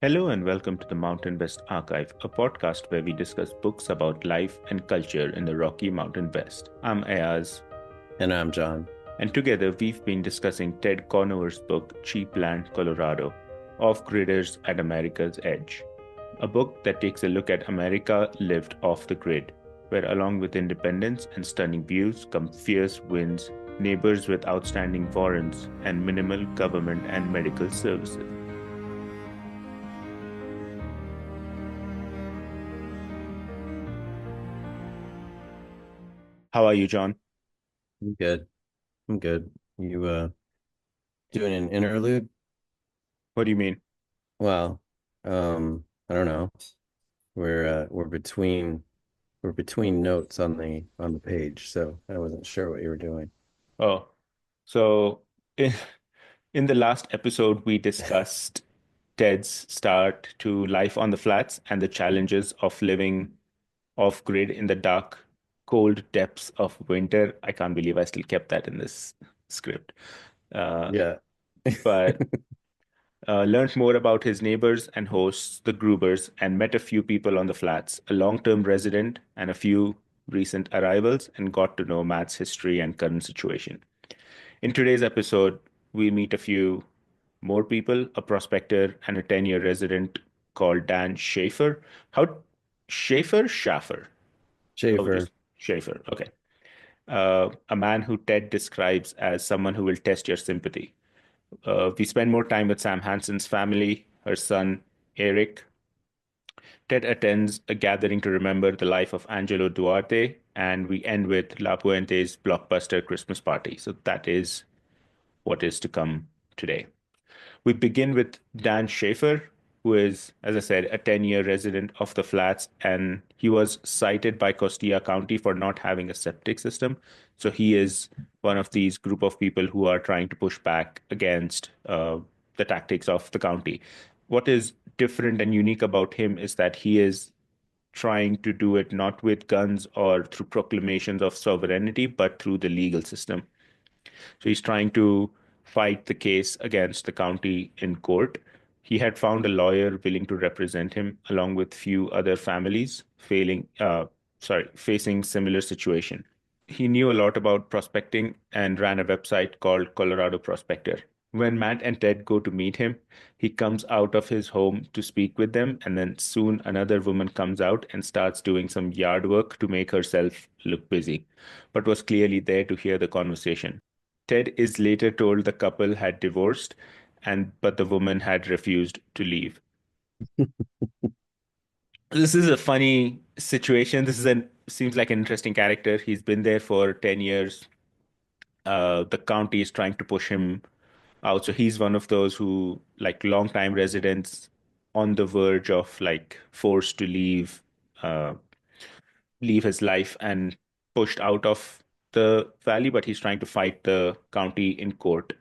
Hello and welcome to the Mountain West Archive, a podcast where we discuss books about life and culture in the Rocky Mountain West. I'm Ayaz, And I'm John. and together we've been discussing Ted Conover's book Cheap Land, Colorado, Off-Gridders at America's Edge, a book that takes a look at America lived off the grid, where along with independence and stunning views come fierce winds, neighbors with outstanding warrants, and minimal government and medical services. How are you, John? I'm good. I'm good. You doing an interlude? What do you mean? Well, I don't know. We're between notes on the page, so I wasn't sure what you were doing. Oh, so in, in the last episode, we discussed Ted's start to life on the flats and the challenges of living off grid in the dark, cold depths of winter. I can't believe I still kept that in this script. Uh, Yeah. but learned more about his neighbors and hosts, the Grubers, and met a few people on the flats, a long-term resident and a few recent arrivals, and got to know Matt's history and current situation. In today's episode, we meet a few more people, a prospector and a 10-year resident called Dan Schaefer. How Schaefer? Schaffer. How would you Schaefer. Schaefer? Okay. A man who Ted describes as someone who will test your sympathy. We spend more time with Sam Hanson's family, her son, Eric. Ted attends a gathering to remember the life of Angelo Duarte, and we end with La Puente's Blockbuster Christmas party. So that is what is to come today. We begin with Dan Schaefer, who is, as I said, a 10-year resident of the flats, and he was cited by Costilla County for not having a septic system. So he is one of these group of people who are trying to push back against the tactics of the county. What is different and unique about him is that he is trying to do it not with guns or through proclamations of sovereignty, but through the legal system. So he's trying to fight the case against the county in court. He had found a lawyer willing to represent him, along with few other families facing similar situation. He knew a lot about prospecting and ran a website called Colorado Prospector. When Matt and Ted go to meet him, he comes out of his home to speak with them, and then soon another woman comes out and starts doing some yard work to make herself look busy, but was clearly there to hear the conversation. Ted is later told the couple had divorced, and but the woman had refused to leave. This is a funny situation. This is an seems like an interesting character. He's been there for 10 years. The county is trying to push him out. So he's one of those who, like, longtime residents on the verge of like forced to uh, leave his life and pushed out of the valley, but he's trying to fight the county in court.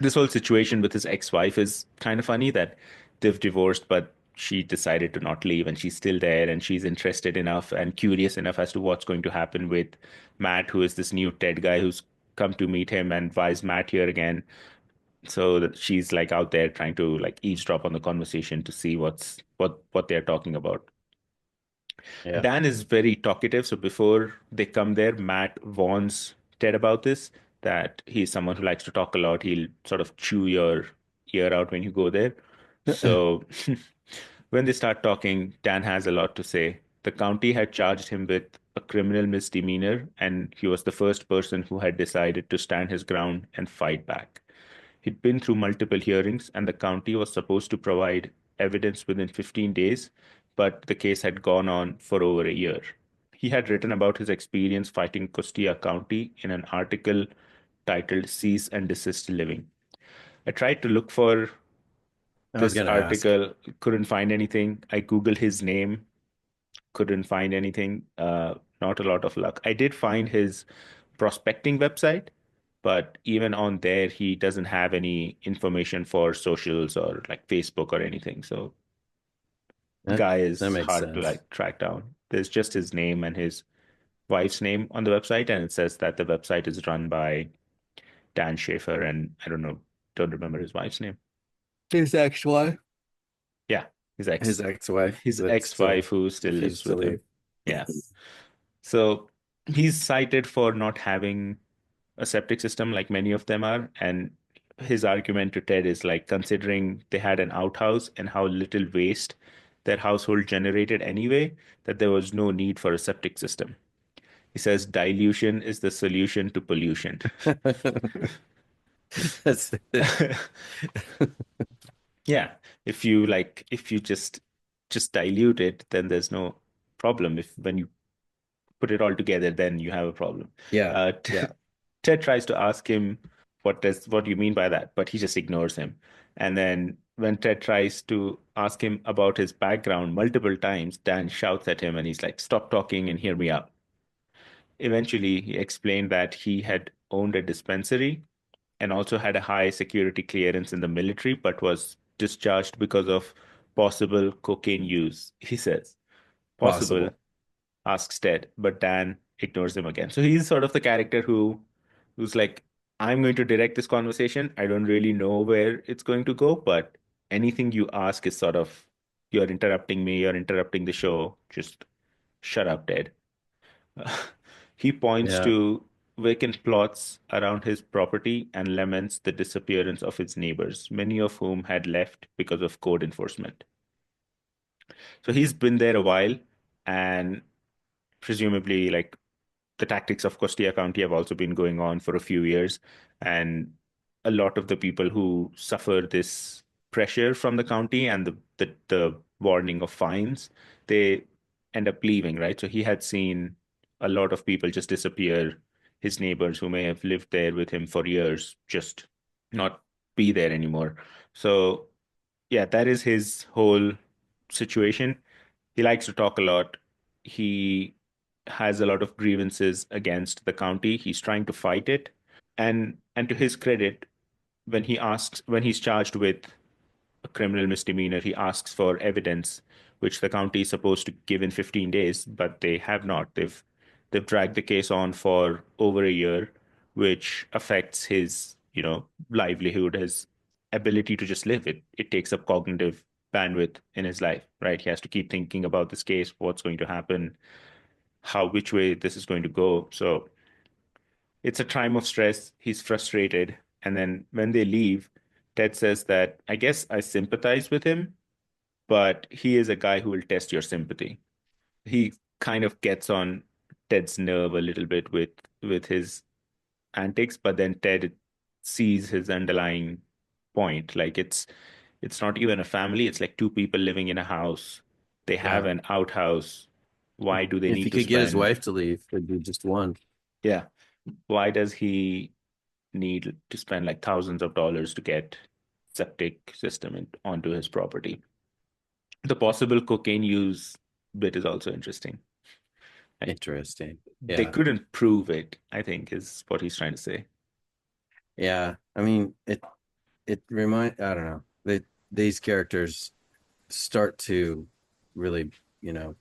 This whole situation with his ex-wife is kind of funny that they've divorced, but she decided to not leave and she's still there and she's interested enough and curious enough as to what's going to happen with Matt, who is this new Ted guy who's come to meet him, and why is Matt here again? So that she's like out there trying to like eavesdrop on the conversation to see what they're talking about. Yeah. Dan is very talkative, so before they come there, Matt warns Ted about this, that he's someone who likes to talk a lot. He'll sort of chew your ear out when you go there. So when they start talking, Dan has a lot to say. The county had charged him with a criminal misdemeanor, and he was the first person who had decided to stand his ground and fight back. He'd been through multiple hearings, and the county was supposed to provide evidence within 15 days, but the case had gone on for over a year. He had written about his experience fighting Costilla County in an article titled Cease and Desist Living. I tried to look for I was this gonna ask. article, couldn't find anything. I Googled his name, couldn't find anything. Not a lot of luck. I did find his prospecting website, but even on there, he doesn't have any information for socials or like Facebook or anything. So the That guy that is makes hard to sense. like track down. There's just his name and his wife's name on the website, and it says that the website is run by Dan Schaefer, and I don't know, don't remember his wife's name. His ex-wife. Yeah. his His ex ex-wife his that ex-wife still who still lives refused to with him. leave. Yeah. So he's cited for not having a septic system like many of them are. And his argument to Ted is like considering they had an outhouse and how little waste their household generated anyway, that there was no need for a septic system. He says dilution is the solution to pollution. That's it. Yeah, if you just dilute it, then there's no problem. If when you put it all together, then you have a problem. Yeah, Uh, yeah. Ted tries to ask him what do you mean by that, but he just ignores him. And then when Ted tries to ask him about his background multiple times, Dan shouts at him and he's like, "Stop talking and hear me out." Eventually, he explained that he had owned a dispensary and also had a high security clearance in the military, but was discharged because of possible cocaine use. He says, "Possible?" Possible. asks Ted, but Dan ignores him again. So he's sort of the character who's like, I'm going to direct this conversation. I don't really know where it's going to go, but anything you ask is sort of, you're interrupting me, you're interrupting the show. Just shut up, Ted. He points Yeah, to vacant plots around his property and laments the disappearance of his neighbors, many of whom had left because of code enforcement. So he's been there a while, and presumably, like, the tactics of Costilla County have also been going on for a few years, and a lot of the people who suffer this pressure from the county and the warning of fines, they end up leaving, right? So he had seen a lot of people just disappear, his neighbors who may have lived there with him for years, just not be there anymore. So yeah, that is his whole situation. He likes to talk a lot. He has a lot of grievances against the county. He's trying to fight it. And to his credit, when he's charged with a criminal misdemeanor, he asks for evidence, which the county is supposed to give in 15 days, but they have not. They've dragged the case on for over a year, which affects his, livelihood, his ability to just live. It takes up cognitive bandwidth in his life, right? He has to keep thinking about this case, what's going to happen, which way this is going to go. So it's a time of stress. He's frustrated. And then when they leave, Ted says that, I guess I sympathize with him, but he is a guy who will test your sympathy. He kind of gets on Ted's nerve a little bit with his antics, but then Ted sees his underlying point. Like it's not even a family, it's like two people living in a house. They have yeah. an outhouse. Why do they If he need to could get his spend? wife to leave, it'd be just one. Yeah. Why does he need to spend like thousands of dollars to get septic system onto his property? The possible cocaine use bit is also interesting. Like, Interesting. they Yeah. couldn't prove it, I think, is what he's trying to say. Yeah. I mean, I don't know. These characters start to really, you know,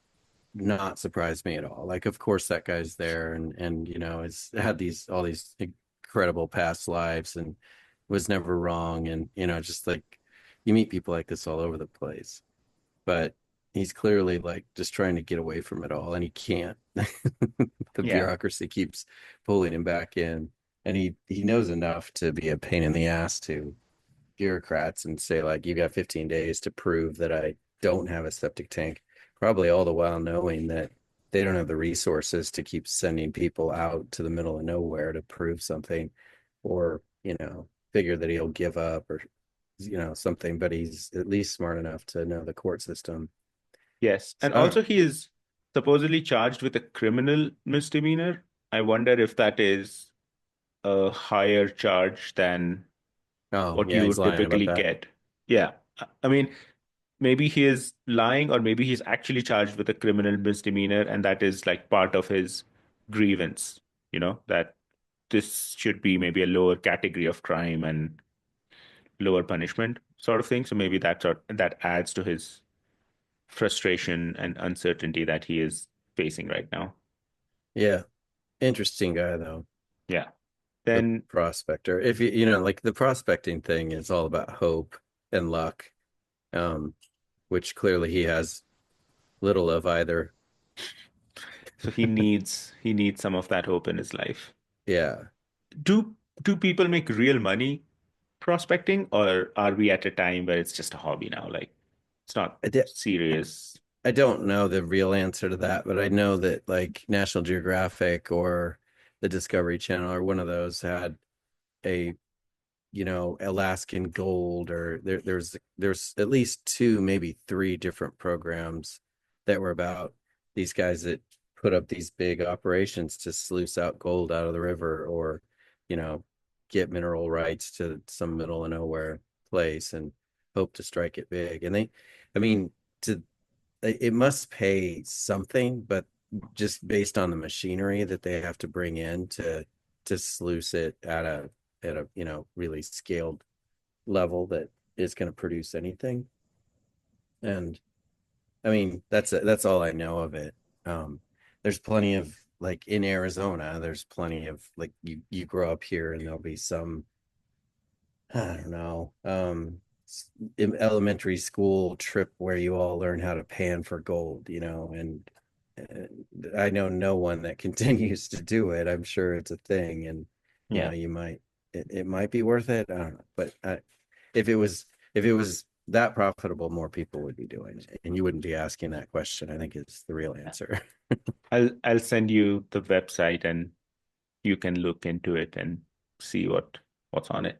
not surprise me at all. Like, of course that guy's there and has had these all these incredible past lives and was never wrong. And, just like you meet people like this all over the place. But he's clearly like just trying to get away from it all and he can't. The Yeah. bureaucracy keeps pulling him back in. And he knows enough to be a pain in the ass to bureaucrats and say like you got 15 days to prove that I don't have a septic tank, probably all the while knowing that they don't have the resources to keep sending people out to the middle of nowhere to prove something, or figure that he'll give up, or something. But he's at least smart enough to know the court system. Yes. So And I don't also, he is supposedly charged with a criminal misdemeanor. I wonder if that is a higher charge than Oh what yeah, you he's would lying about typically that. get. Yeah. I mean, maybe he is lying, or maybe he's actually charged with a criminal misdemeanor, and that is like part of his grievance, that this should be maybe a lower category of crime and lower punishment sort of thing. So maybe that adds to his frustration and uncertainty that he is facing right now. Yeah, interesting guy though. Yeah. The Then prospector. If like the prospecting thing is all about hope and luck. Um, which clearly he has little of either. So he needs some of that hope in his life. Yeah. Do do people make real money prospecting, or are we at a time where it's just a hobby now? Like it's not I, di- serious. I don't know the real answer to that, but I know that like National Geographic or the Discovery Channel or one of those had a, Alaskan Gold, or there's at least two, maybe three different programs that were about these guys that put up these big operations to sluice out gold out of the river, or, you know, get mineral rights to some middle of nowhere place and hope to strike it big. And I mean, to it must pay something, but just based on the machinery that they have to bring in to sluice it at a really scaled level that is going to produce anything. And I mean, that's all I know of it. Um, there's plenty of, like, in Arizona, there's plenty of, like, you grow up here and there'll be some, I don't know, elementary school trip where you all learn how to pan for gold, and I know no one that continues to do it. I'm sure it's a thing, and Yeah. you might, it might be worth it. I don't know, but if it was if it was that profitable, more people would be doing it, and you wouldn't be asking that question. I think is the real answer. I'll send you the website and you can look into it and see what's on it.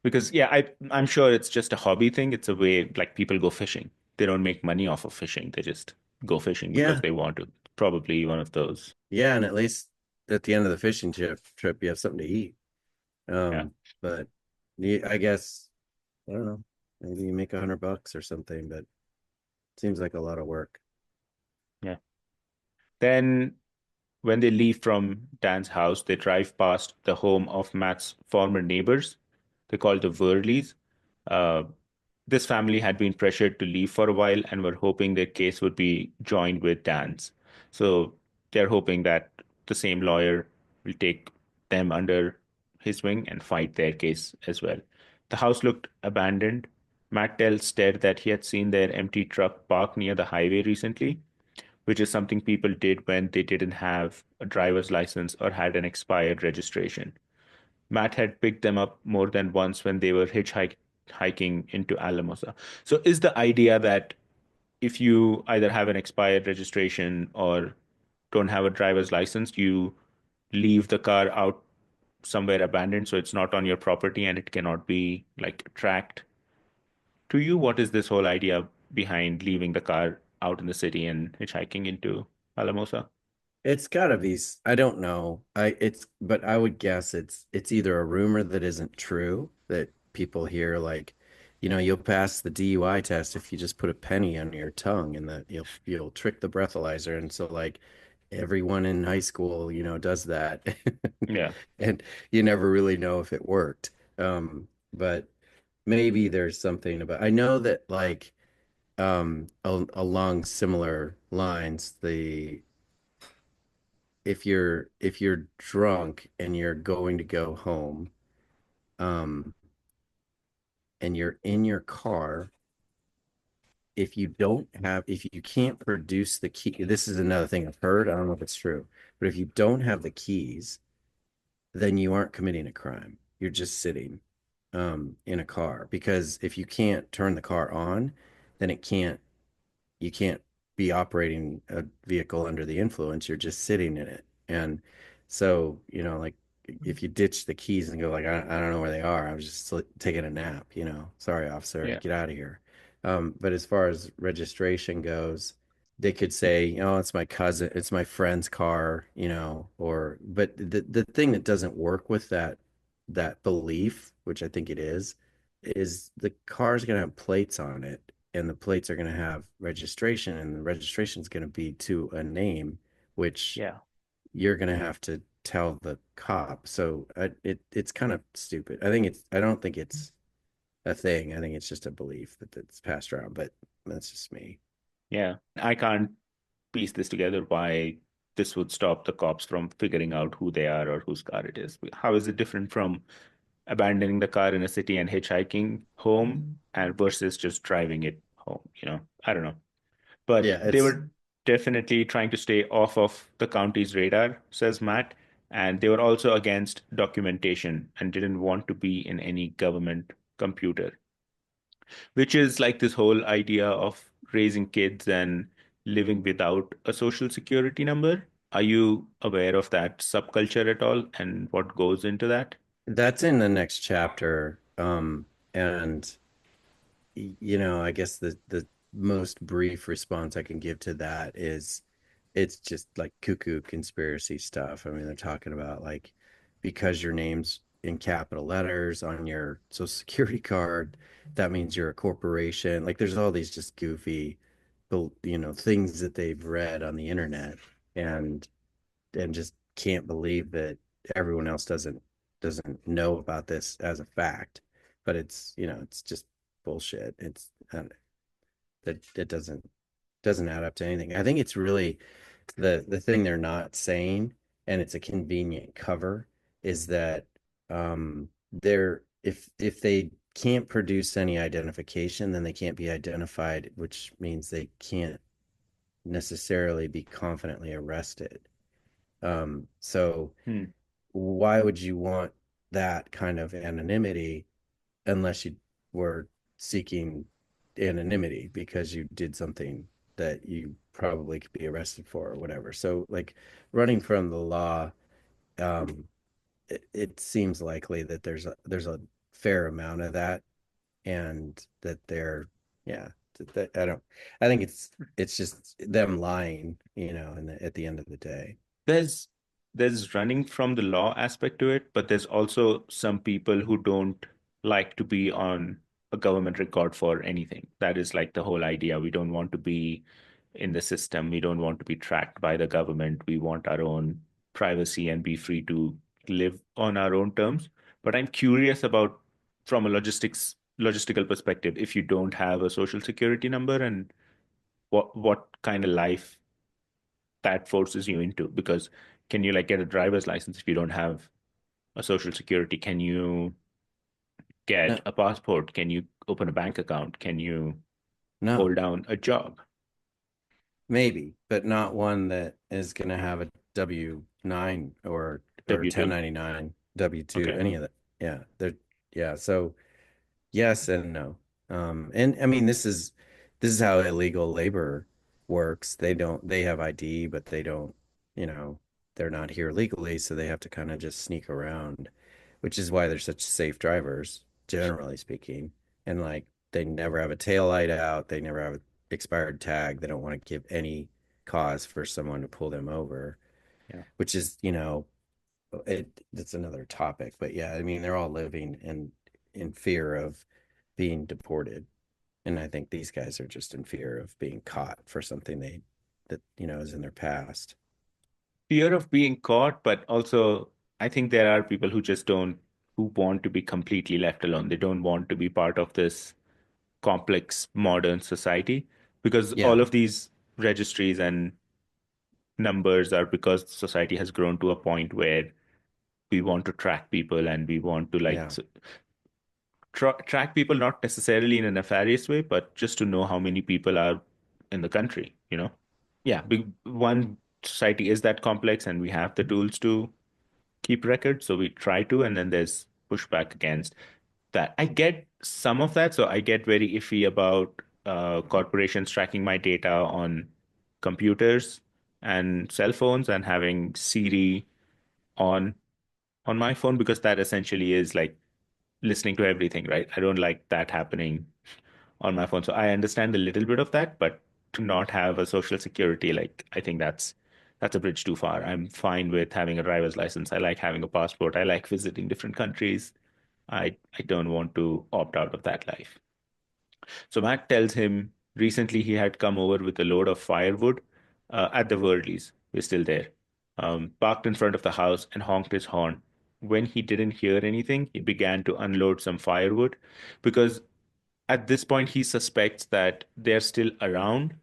Because yeah, I'm sure it's just a hobby thing. It's a way like people go fishing. They don't make money off of fishing. They just go fishing because Yeah, they want to. Probably one of those. yeah, and at least at the end of the fishing trip, you have something to eat. Yeah. But I guess, I don't know. Maybe you make $100 or something, but it seems like a lot of work. Yeah. Then when they leave from Dan's house, they drive past the home of Matt's former neighbors. They called the Worleys. Uh, this family had been pressured to leave for a while and were hoping their case would be joined with Dan's. So they're hoping that the same lawyer will take them under his wing and fight their case as well. The house looked abandoned. Matt tells Ted that he had seen their empty truck parked near the highway recently, which is something people did when they didn't have a driver's license or had an expired registration. Matt had picked them up more than once when they were hiking into Alamosa. So is the idea that if you either have an expired registration or don't have a driver's license, you leave the car out somewhere abandoned so it's not on your property and it cannot be like tracked to you? What is this whole idea behind leaving the car out in the city and hitchhiking into Alamosa? It's gotta be. I don't know. But I would guess it's either a rumor that isn't true that people hear, like, you'll pass the DUI test if you just put a penny on your tongue, and that you'll trick the breathalyzer, and so, like, everyone in high school, does that, Yeah. and you never really know if it worked. But maybe there's something about. I know that, like, along similar lines, the if you're drunk and you're going to go home, um and you're in your car, if you can't produce the key, this is another thing I've heard, I don't know if it's true, but if you don't have the keys, then you aren't committing a crime, you're just sitting in a car, because if you can't turn the car on, then you can't be operating a vehicle under the influence. You're just sitting in it. And so, like, if you ditch the keys and go, like, I don't know where they are, I was just taking a nap, sorry, officer, Yeah. get out of here. But as far as registration goes, they could say, oh, it's my cousin, it's my friend's car, but the thing that doesn't work with that belief, which I think it is the car's going to have plates on it, and the plates are going to have registration, and the registration is going to be to a name, which Yeah. you're going to have to tell the cop. So it's kind of stupid. I don't think it's a thing. I think it's just a belief that's passed around, but that's just me. Yeah. I can't piece this together why this would stop the cops from figuring out who they are or whose car it is. How is it different from abandoning the car in a city and hitchhiking home and versus just driving it home, I don't know. But Yeah, they it's were definitely trying to stay off of the county's radar, says Matt. And they were also against documentation and didn't want to be in any government computer, which is like this whole idea of raising kids and living without a social security number. Are you aware of that subculture at all and what goes into that? that's in the next chapter. And I guess the most brief response I can give to that is it's just like cuckoo conspiracy stuff. I mean, they're talking about like because your name's in capital letters on your social security card, that means you're a corporation. Like there's all these just goofy, things that they've read on the internet and just can't believe that everyone else doesn't know about this as a fact. But it's just bullshit. It's that it doesn't add up to anything. I think it's really the thing they're not saying, and it's a convenient cover, is that they're if they can't produce any identification, then they can't be identified, which means they can't necessarily be confidently arrested. So Hmm. why would you want that kind of anonymity unless you were seeking anonymity because you did something that you probably could be arrested for or whatever. So like running from the law, um, it seems likely that there's a fair amount of that, and that they're yeah. That, I think it's just them lying, at the end of the day. There's there's running from the law aspect to it, but there's also some people who don't like to be on a government record for anything. That is like the whole idea. We don't want to be in the system. We don't want to be tracked by the government. We want our own privacy and be free to live on our own terms. But I'm curious about from a logistical perspective, if you don't have a social security number and what kind of life that forces you into, because can you like get a driver's license if you don't have a social security? Can you No, get a passport? Can you open a bank account? Can you no, hold down a job? maybe, but not one that is going to have a W-9 or W-2? 1099, W-2, Okay. any of that. Yeah, yeah. So yes and no. And I mean this is how illegal labor works. They have ID, but they don't, you know, they're not here legally, so they have to kind of just sneak around, which is why they're such safe drivers, generally speaking. And like they never have a tail light out, they never have an expired tag. They don't want to give any cause for someone to pull them over, Yeah. which is, that's another topic. But yeah, I mean, they're all living in fear of being deported. And I think these guys are just in fear of being caught for something that is in their past. Fear of being caught, but also I think there are people who just don't, who want to be completely left alone. They don't want to be part of this complex modern society because all Yeah, of these registries and numbers are because society has grown to a point where we want to track people and we want to like yeah, track people not necessarily in a nefarious way, but just to know how many people are in the country. Yeah, one society is that complex and we have the tools to keep records, so we try to, and then there's pushback against that. I get some of that, so I get very iffy about corporations tracking my data on computers and cell phones and having Siri on on my phone because that essentially is like listening to everything, right? I don't like that happening on my phone. So I understand a little bit of that, but to not have a social security, like I think that's a bridge too far. I'm fine with having a driver's license. I like having a passport. I like visiting different countries. I don't want to opt out of that life. So Matt tells him recently he had come over with a load of firewood at the Worley's. We're still there. Parked in front of the house and honked his horn. When he didn't hear anything, he began to unload some firewood because at this point he suspects that they're still around.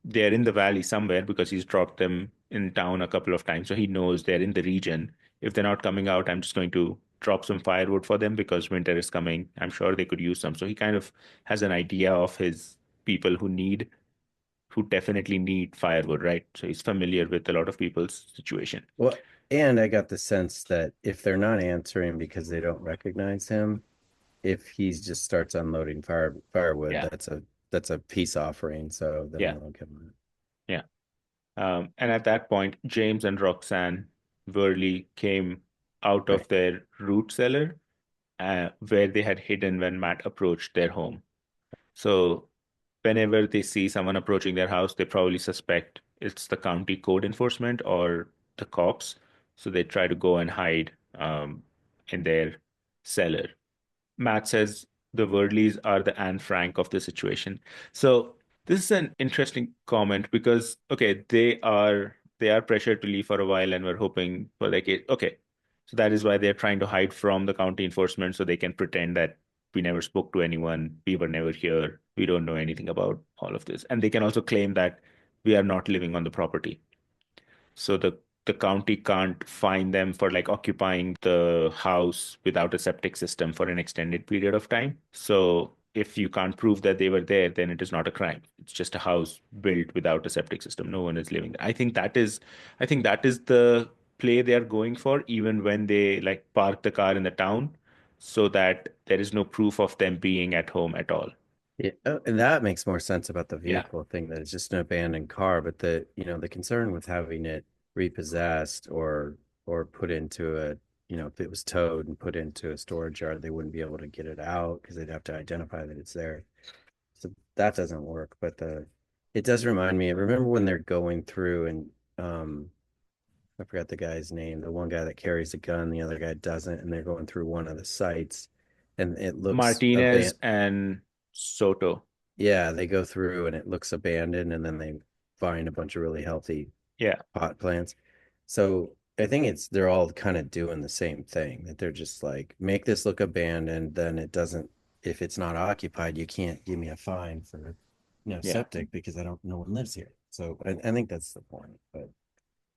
They're in the valley somewhere because he's dropped them in town a couple of times. So he knows they're in the region. If they're not coming out, I'm just going to drop some firewood for them because winter is coming. I'm sure they could use some. So he kind of has an idea of his people who definitely need firewood, right? So he's familiar with a lot of people's situation. Well, and I got the sense that if they're not answering because they don't recognize him, if he just starts unloading firewood, Yeah, that's a peace offering. So then yeah, they'll give him yeah. And at that point, James and Roxanne Worley came out it. of Right. their root cellar where they had hidden when Matt approached their home. So whenever they see someone approaching their house, they probably suspect it's the county code enforcement or the cops. So they try to go and hide in their cellar. Matt says the Wordleys are the Anne Frank of the situation. So this is an interesting comment because okay, they are pressured to leave for a while and we're hoping for like it. Okay, so that is why they're trying to hide from the county enforcement so they can pretend that we never spoke to anyone, we were never here, we don't know anything about all of this, and they can also claim that we are not living on the property. So the county can't fine them for like occupying the house without a septic system for an extended period of time. So if you can't prove that they were there, then it is not a crime. It's just a house built without a septic system. No one is living there. I think that is the play they are going for, even when they like park the car in the town, so that there is no proof of them being at home at all. Yeah, oh, and that makes more sense about the Yeah. vehicle thing that it's just an abandoned car, but the concern with having it repossessed or put into if it was towed and put into a storage yard, they wouldn't be able to get it out because they'd have to identify that it's there. So that doesn't work. But the it does remind me, remember when they're going through and I forgot the guy's name, the one guy that carries a gun, the other guy doesn't, and they're going through one of the sites and it looks Martinez abandoned. and Soto. Yeah, they go through and it looks abandoned, and then they find a bunch of really healthy Yeah. pot plants. So I think they're all kind of doing the same thing, that they're just like, make this look abandoned, then it doesn't, if it's not occupied, you can't give me a fine for Yeah. septic because I don't no one lives here. So I think that's the point. But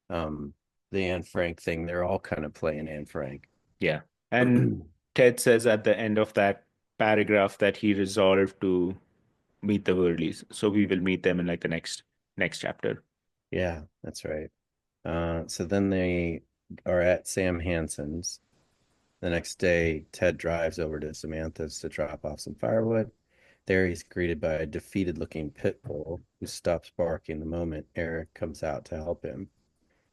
um the Anne Frank thing, they're all kind of playing Anne Frank. Yeah. And Ted says at the end of that paragraph that he resolved to meet the Worleys. So we will meet them in like the next chapter. Yeah, that's right. So then they are at Sam Hanson's. The next day, Ted drives over to Samantha's to drop off some firewood. There, he's greeted by a defeated looking pit bull who stops barking the moment Eric comes out to help him.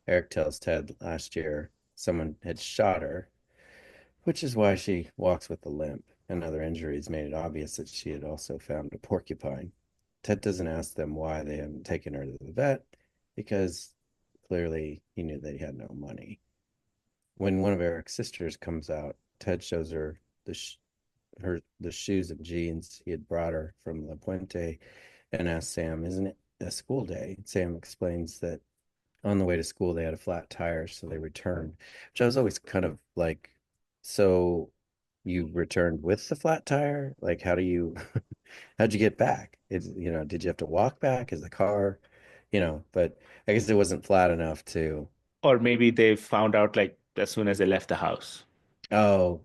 Eric tells Ted last year someone had shot her, which is why she walks with a limp, and other injuries made it obvious that she had also found a porcupine. Ted doesn't ask them why they haven't taken her to the vet because clearly he knew they had no money. When one of Eric's sisters comes out, Ted shows her the shoes and jeans he had brought her from the Puente and asks Sam, "Isn't it a school day?" Sam explains that on the way to school they had a flat tire, so they returned. Which I was always kind of like, so you returned with the flat tire? Like, how do you how'd you get back? Did you have to walk back? Is the car, but I guess it wasn't flat enough to. Or maybe they found out like as soon as they left the house. Oh,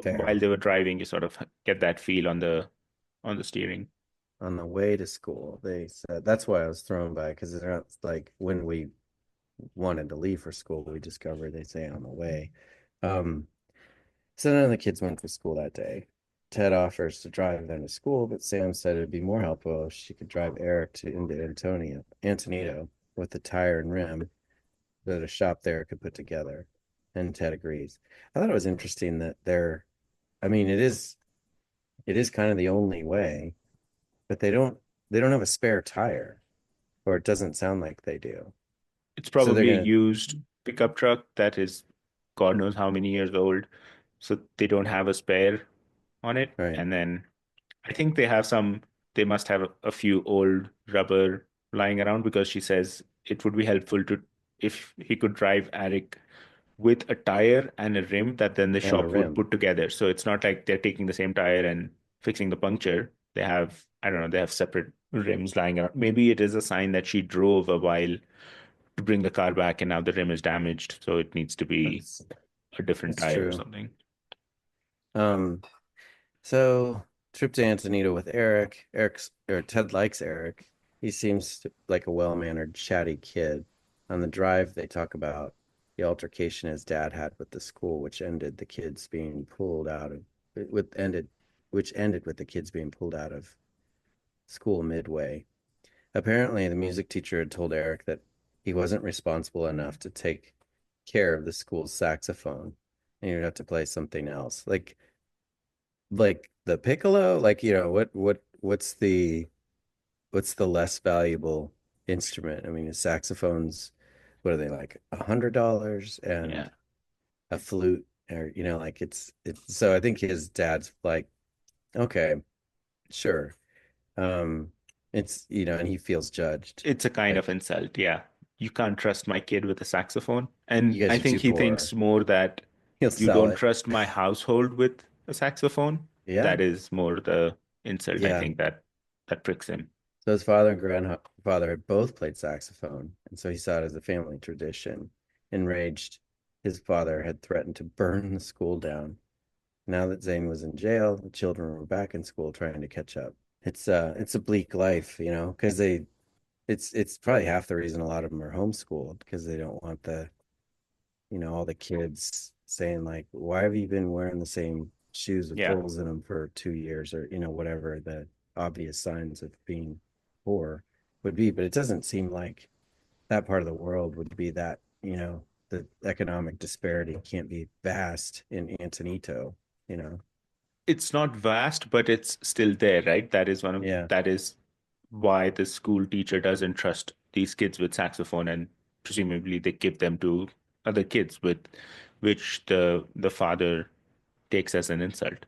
fair. While they were driving, you sort of get that feel on the steering. On the way to school, they said that's why I was thrown by, because they're not like when we wanted to leave for school, we discovered they say on the way. Um, so none of the kids went to school that day. Ted offers to drive them to school, but Sam said it'd be more helpful if she could drive Eric into Antonito with the tire and rim that a shop there could put together. And Ted agrees. I thought it was interesting that I mean, it is kind of the only way, but they don't have a spare tire, or it doesn't sound like they do. It's So they're probably a gonna, used pickup truck that is God knows how many years old. So they don't have a spare on it. right, And then I think they must have a few old rubber lying around because she says it would be helpful to if he could drive Eric with a tire and a rim that then the and a shop would rim. put together. So it's not like they're taking the same tire and fixing the puncture. They have, I don't know, they have separate rims lying around. Maybe it is a sign that she drove a while to bring the car back and now the rim is damaged. So it needs to be That's a different that's tire or true. something. Um, so trip to Antonito with Eric. Eric's or Ted likes Eric. He seems like a well-mannered, chatty kid. On the drive, they talk about the altercation his dad had with the school, which ended the kids being pulled out of with ended which ended with the kids being pulled out of school midway. Apparently, the music teacher had told Eric that he wasn't responsible enough to take care of the school's saxophone, and he'd have to play something else, like the piccolo. Like, what's the less valuable instrument? I mean, saxophones, what are they, like $100 Yeah. and a flute, or like it's. So I think his dad's like, okay, sure. Um, it's and he feels judged. It's a kind of Like, insult. Yeah. You can't trust my kid with a saxophone. you And guys I are think too he poor. thinks more that He'll you sell don't it. trust my household with a saxophone. Yeah. That is more the insult, I Yeah. think, that pricks him. So his father and grandfather had both played saxophone, and so he saw it as a family tradition. Enraged, his father had threatened to burn the school down. Now that Zane was in jail, the children were back in school trying to catch up. It's a bleak life, because it's probably half the reason a lot of them are homeschooled, because they don't want all the kids saying, like, why have you been wearing the same shoes with Yeah. holes in them for 2 years, or whatever the obvious signs of being poor would be. But it doesn't seem like that part of the world would be that, the economic disparity can't be vast in Antonito, you know. It's not vast, but it's still there, right? Yeah. That is why the school teacher doesn't trust these kids with saxophone, and presumably they give them to other kids with which the father takes as an insult.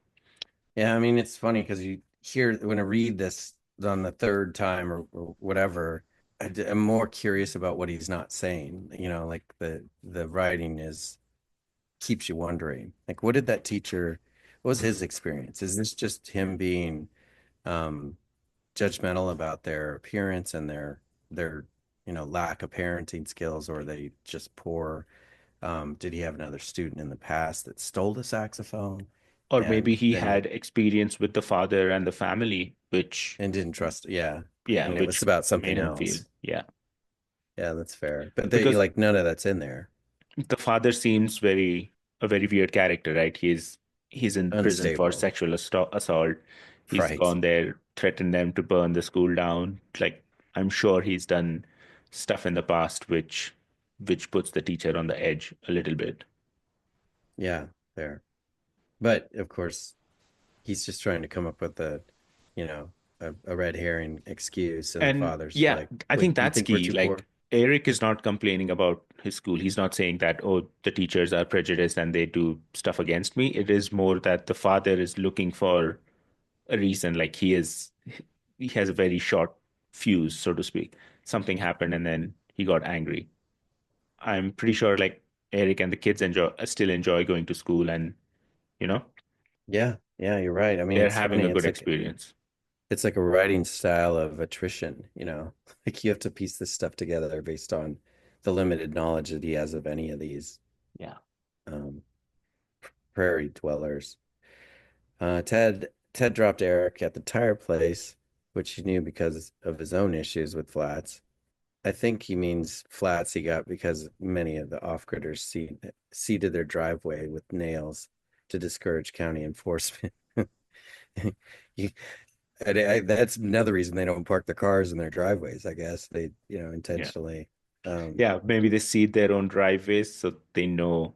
Yeah, I mean, it's funny because you hear when I read this on the third time, or whatever, I'm more curious about what he's not saying. Like the writing is keeps you wondering. Like, what did that teacher? What was his experience? Is this just him being um, judgmental about their appearance and their lack of parenting skills, or are they just poor? Did he have another student in the past that stole the saxophone Or maybe and he then had experience with the father and the family, didn't trust? Yeah, yeah, and it was which about made something him feel, else. yeah. Yeah, that's fair. But they Because like none of that's in there. the father seems a very weird character, right? He's in prison for Unstable. sexual assault. He's Right. gone there, threatened them to burn the school down. Like, I'm sure he's done stuff in the past which puts the teacher on the edge a little bit. Yeah, fair. But of course, he's just trying to come up with you know, a red herring excuse, and the And father's yeah, like, I "Wait, think you that's think we're key. too Like, poor?" Eric is not complaining about his school. He's not saying that, oh, the teachers are prejudiced and they do stuff against me. It is more that the father is looking for a reason. Like, he has a very short fuse, so to speak. Something happened and then he got angry. I'm pretty sure like Eric and the kids still enjoy going to school, and you know, Yeah, yeah, you're right. I mean, they're it's having funny. a good experience. It's like a writing style of attrition. Like, you have to piece this stuff together based on the limited knowledge that he has of any of these Yeah. um, prairie dwellers. Ted dropped Eric at the tire place, which he knew because of his own issues with flats. I think he means flats he got because many of the off-gridders seeded their driveway with nails to discourage county enforcement. You, that's another reason they don't park their cars in their driveways. I guess they, Yeah. intentionally. Um, Yeah, maybe they seed their own driveways so they know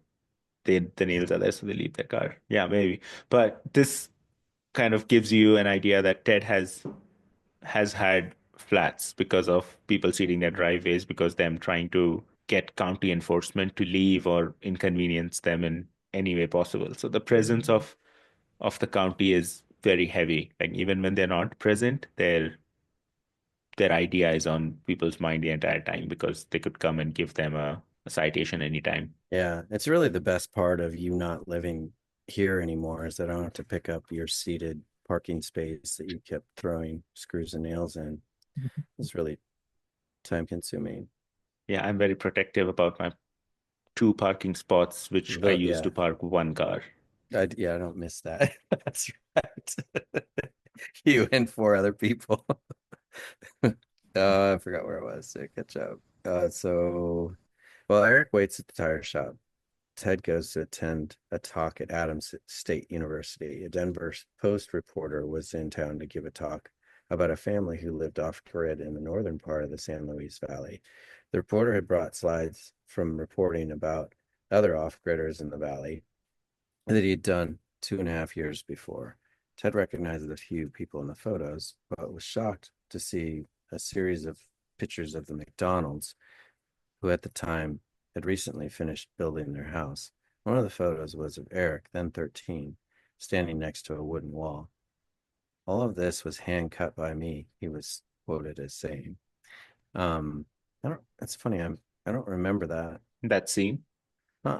the nails are there, so they leave their car. Yeah, maybe. But this kind of gives you an idea that Ted has had flats because of people seeding their driveways, because them trying to get county enforcement to leave or inconvenience them in any way possible. So the presence of the county is very heavy. Like, even when they're not present, their idea is on people's mind the entire time because they could come and give them a citation anytime. yeah, it's really the best part of you not living here anymore is that I don't have to pick up your seated parking space that you kept throwing screws and nails in. It's really time consuming. Yeah, I'm very protective about my two parking spots, which I use to Yeah, park one car. Yeah, I don't miss that. That's right. You and four other people. I forgot where it was. So catch up. Well, Eric waits at the tire shop. Ted goes to attend a talk at Adams State University. A Denver Post reporter was in town to give a talk about a family who lived off grid in the northern part of the San Luis Valley. The reporter had brought slides from reporting about other off gridders in the valley that he'd done 2.5 years before. Ted recognized a few people in the photos, but was shocked to see a series of pictures of the McDonald's, who at the time had recently finished building their house. One of the photos was of Eric, then 13, standing next to a wooden wall. All of this was hand cut by me, he was quoted as saying. Um, it's funny, I don't remember that. That scene. I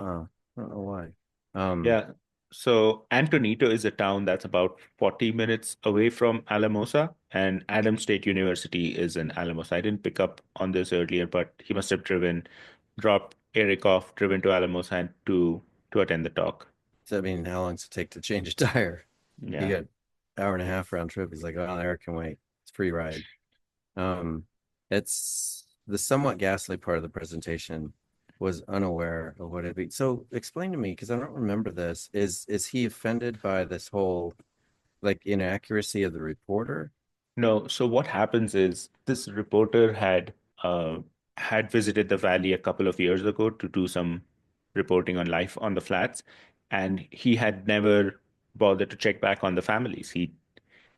don't know why. Um, Yeah. So Antonito is a town that's about 40 minutes away from Alamosa, and Adams State University is in Alamosa. I didn't pick up on this earlier, but he must have dropped Eric off, driven to Alamosa and to attend the talk. so I mean, how long does it take to change a tire? You Yeah. get hour and a half round trip. He's like, oh, Eric can wait. It's free ride. Um, it's the somewhat ghastly part of the presentation was unaware of what it'd be. So explain to me, because I don't remember this. Is he offended by this whole like inaccuracy of the reporter? No, so what happens is this reporter uh, had visited the valley a couple of years ago to do some reporting on life on the flats, and he had never bothered to check back on the families.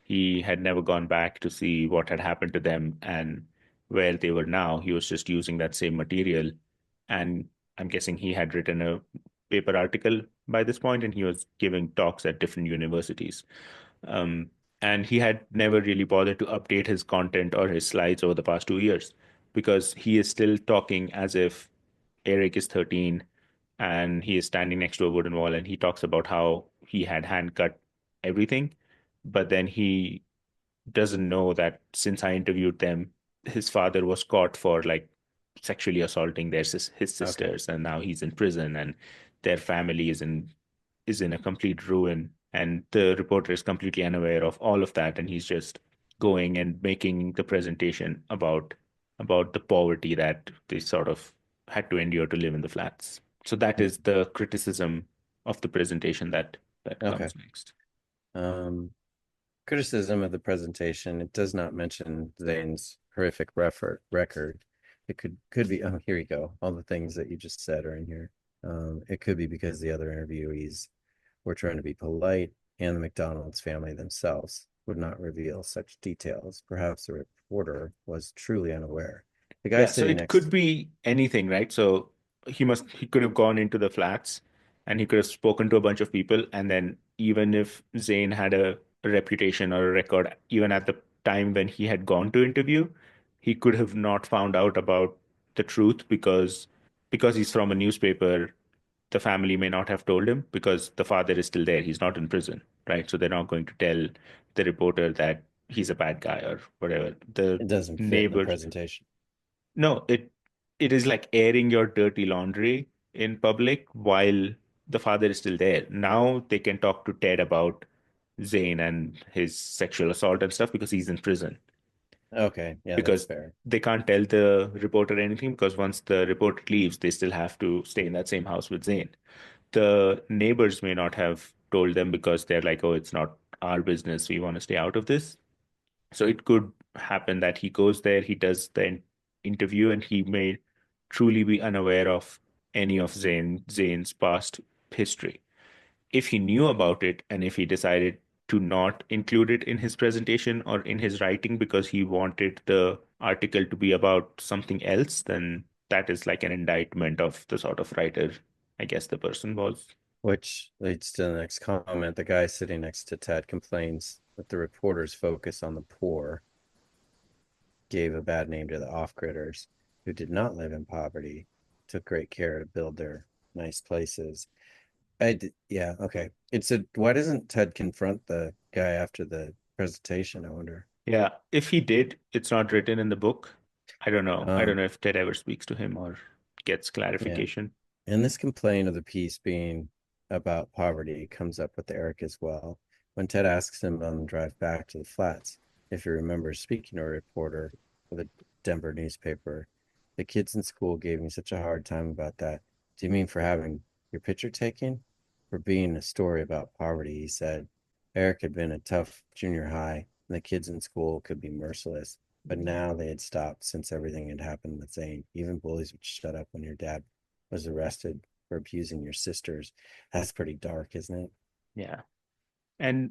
He had never gone back to see what had happened to them and where they were now. He was just using that same material, and I'm guessing he had written a paper article by this point, and he was giving talks at different universities. Um, and he had never really bothered to update his content or his slides over the past 2 years because he is still talking as if Eric is 13 and he is standing next to a wooden wall and he talks about how he had hand cut everything. But then he doesn't know that since I interviewed them, his father was caught for like sexually assaulting his Okay. sisters, and now he's in prison, and their family is in a complete ruin. And the reporter is completely unaware of all of that, and he's just going and making the presentation about the poverty that they sort of had to endure to live in the flats. So that is the criticism of the presentation that Okay. comes next. Um, Criticism of the presentation. It does not mention Zane's horrific record. It could be. Oh, here you go. All the things that you just said are in here. It could be because the other interviewees were trying to be polite, and the McDonald's family themselves would not reveal such details. Perhaps the reporter was truly unaware. The guy Yeah, so sitting it next could to, be anything, right? So he could have gone into the flats and he could have spoken to a bunch of people, and then even if Zane had a reputation or a record, even at the time when he had gone to interview, he could have not found out about the truth because he's from a newspaper, the family may not have told him because the father is still there. He's not in prison, right? So they're not going to tell the reporter that he's a bad guy or whatever. The it doesn't fit in the neighbors presentation. no, it is like airing your dirty laundry in public while the father is still there. Now they can talk to Ted about Zane and his sexual assault and stuff because he's in prison. Okay, yeah, that's Because fair. they can't tell the reporter anything because once the reporter leaves, they still have to stay in that same house with Zane. The neighbors may not have told them because they're like, oh, it's not our business. We want to stay out of this. So it could happen that he goes there, he does the interview, and he may truly be unaware of any of Zane's past history. If he knew about it and if he decided to not include it in his presentation or in his writing because he wanted the article to be about something else, then that is like an indictment of the sort of writer I guess the person was. Which leads to the next comment. The guy sitting next to Ted complains that the reporter's focus on the poor gave a bad name to the off-gridders who did not live in poverty, took great care to build their nice places. Yeah, okay. Why doesn't Ted confront the guy after the presentation, I wonder? Yeah, if he did, it's not written in the book. I don't know. I don't Um, know if Ted ever speaks to him or gets yeah. clarification. And this complaint of the piece being about poverty comes up with Eric as well. When Ted asks him on the drive back to the flats if he remembers speaking to a reporter for the Denver newspaper, the kids in school gave me such a hard time about that. Do you mean for having your picture taken? For being a story about poverty, he said. Eric had been a tough junior high, and the kids in school could be merciless, but now they had stopped since everything had happened with Zane. Even bullies would shut up when your dad was arrested for abusing your sisters. That's pretty dark, isn't it? Yeah. And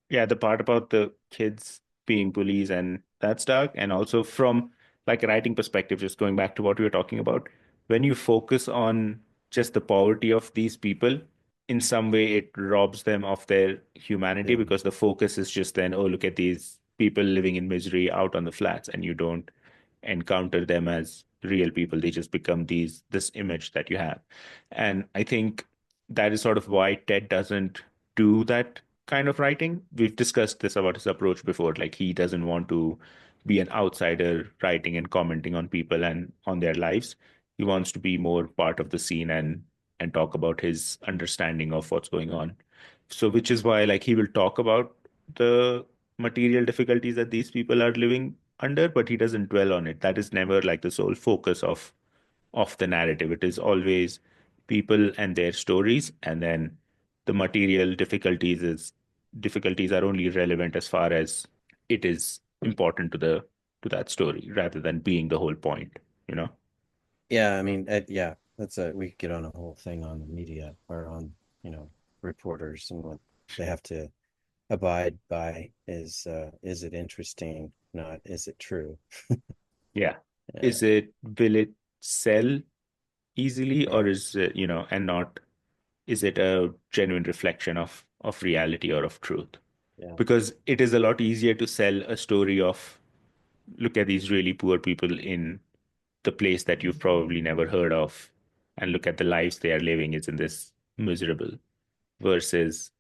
yeah, the part about the kids being bullies and that's dark. And also from like a writing perspective, just going back to what we were talking about, when you focus on just the poverty of these people, in some way it robs them of their humanity Yeah. because the focus is just then, oh, look at these people living in misery out on the flats, and you don't encounter them as real people. They just become this image that you have. And I think that is sort of why Ted doesn't do that kind of writing. We've discussed this about his approach before. Like he doesn't want to be an outsider writing and commenting on people and on their lives. He wants to be more part of the scene and talk about his understanding of what's going on. So which is why like he will talk about the material difficulties that these people are living under, but he doesn't dwell on it. That is never like the sole focus of the narrative. It is always people and their stories, and then the material difficulties are only relevant as far as it is important to that story rather than being the whole point, you know? Yeah, I mean, yeah, that's a we could get on a whole thing on the media or on, reporters and what they have to abide by is it interesting, not is it true? Yeah. Yeah, Is it will it sell easily, or right. is it, and not is it a genuine reflection of reality or of truth? Yeah. Because it is a lot easier to sell a story of look at these really poor people in the place that you've probably never heard of, and look at the lives they are living is in this miserable, versus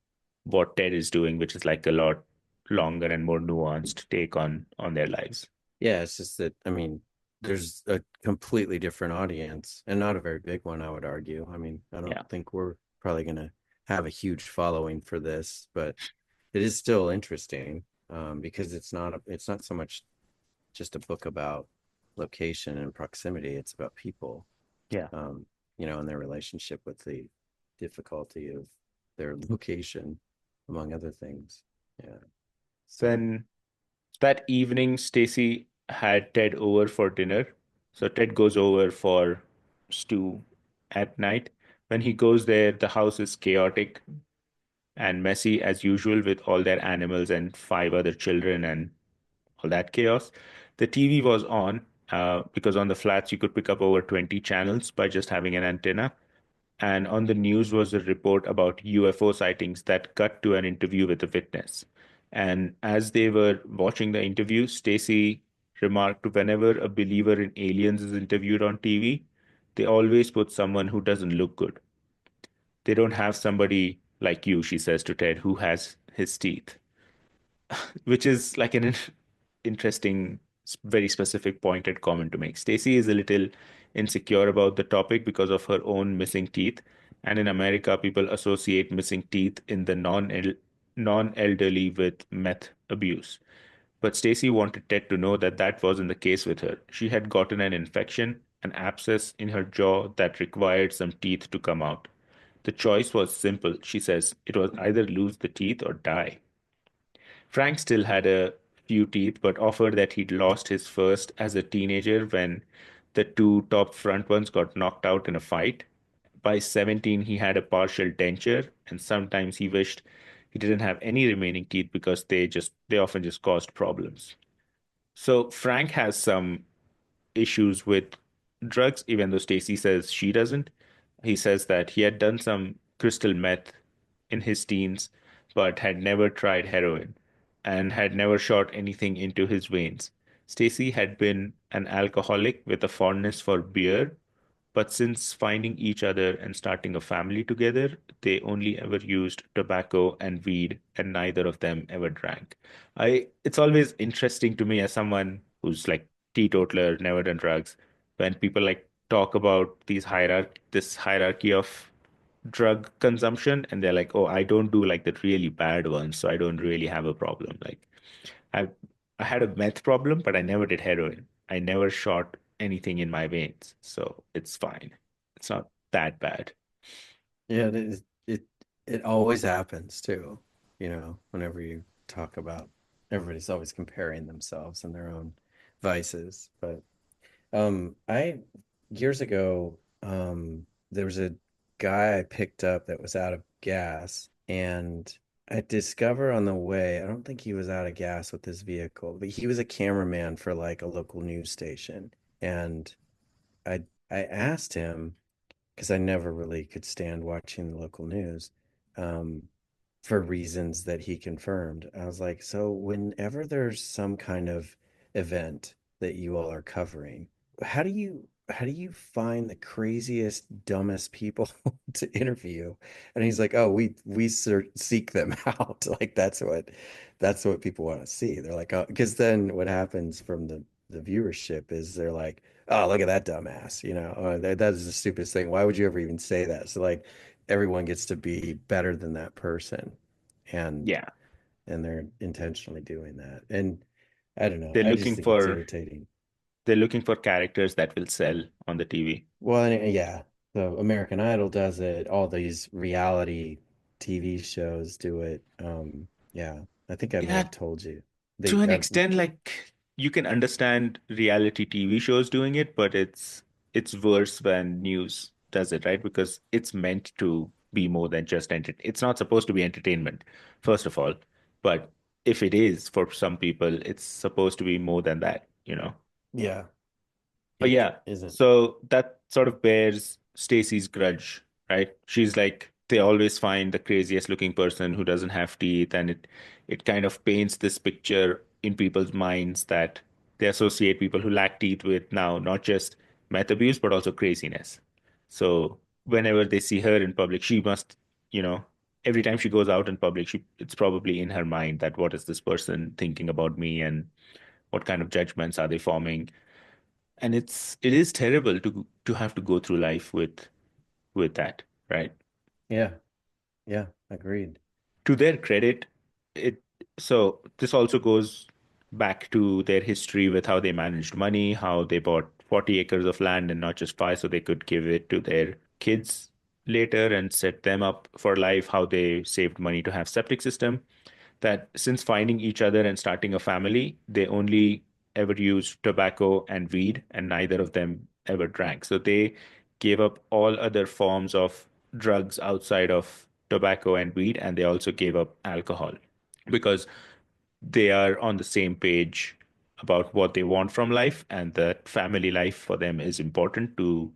what Ted is doing, which is like a lot longer and more nuanced take on their lives. Yeah, it's just that I mean, there's a completely different audience and not a very big one, I would argue. I mean, I don't Yeah. think we're probably gonna have a huge following for this, but it is still interesting because it's not so much just a book about location and proximity. It's about people, Yeah. um, and their relationship with the difficulty of their location, among other things. Yeah. So, Then that evening, Stacy had Ted over for dinner. So Ted goes over for stew at night. When he goes there, the house is chaotic and messy as usual with all their animals and five other children and all that chaos. The TV was on because on the flats you could pick up over 20 channels by just having an antenna. And on the news was a report about UFO sightings that cut to an interview with a witness. And as they were watching the interview, Stacy remarked whenever a believer in aliens is interviewed on TV, they always put someone who doesn't look good. They don't have somebody like you, she says to Ted, who has his teeth, which is like an interesting, very specific pointed comment to make. Stacy is a little insecure about the topic because of her own missing teeth, and in America, people associate missing teeth in the non-elderly with meth abuse. But Stacy wanted Ted to know that that wasn't the case with her. She had gotten an infection, an abscess in her jaw that required some teeth to come out. The choice was simple, she says. It was either lose the teeth or die. Frank still had a few teeth, but offered that he'd lost his first as a teenager when the two top front ones got knocked out in a fight. By 17, he had a partial denture, and sometimes he wished he didn't have any remaining teeth because they often just caused problems. So Frank has some issues with drugs, even though Stacy says she doesn't. He says that he had done some crystal meth in his teens, but had never tried heroin and had never shot anything into his veins. Stacy had been an alcoholic with a fondness for beer, but since finding each other and starting a family together, they only ever used tobacco and weed, and neither of them ever drank. It's always interesting to me as someone who's like teetotaler, never done drugs, when people like talk about this hierarchy of drug consumption, and they're like, oh, I don't do like the really bad ones, so I don't really have a problem. Like I I had a meth problem, but I never did heroin. I never shot anything in my veins, so it's fine. It's not that bad. Yeah, it always happens too. Whenever you talk about everybody's always comparing themselves and their own vices. But I years ago, there was a guy I picked up that was out of gas, and I discover on the way, I don't think he was out of gas with his vehicle, but he was a cameraman for like a local news station. And I asked him because I never really could stand watching the local news, um, for reasons that he confirmed. I was like, so whenever there's some kind of event that you all are covering, how do you find the craziest, dumbest people to interview? And he's like, oh, we seek them out. Like that's what people want to see. They're like, oh, because then what happens from the viewership is they're like, oh, look at that dumbass, oh, that is the stupidest thing. Why would you ever even say that? So like everyone gets to be better than that person, and Yeah, they're intentionally doing that. And I don't know, they're I just looking think it's for irritating. they're looking for characters that will sell on the TV. Well, yeah, so American Idol does it, all these reality TV shows do it. Yeah, I think I may Yeah, have told you they to an extent, like you can understand reality TV shows doing it, but it's worse when news does it, right? Because it's meant to be more than just it's not supposed to be entertainment, first of all. But if it is for some people, it's supposed to be more than that, you know? yeah, But it yeah, isn't. so that sort of bears Stacy's grudge, right? She's like, they always find the craziest looking person who doesn't have teeth, and it kind of paints this picture in people's minds that they associate people who lack teeth with now not just meth abuse, but also craziness. So whenever they see her in public, she must, you know, every time she goes out in public, it's probably in her mind that what is this person thinking about me and what kind of judgments are they forming? And it is terrible to have to go through life with that, right? Yeah, yeah, agreed. To their credit, it so this also goes back to their history with how they managed money, how they bought 40 acres of land and not just five, so they could give it to their kids later and set them up for life, how they saved money to have septic system. That since finding each other and starting a family, they only ever used tobacco and weed, and neither of them ever drank. So they gave up all other forms of drugs outside of tobacco and weed, and they also gave up alcohol because they are on the same page about what they want from life, and that family life for them is important to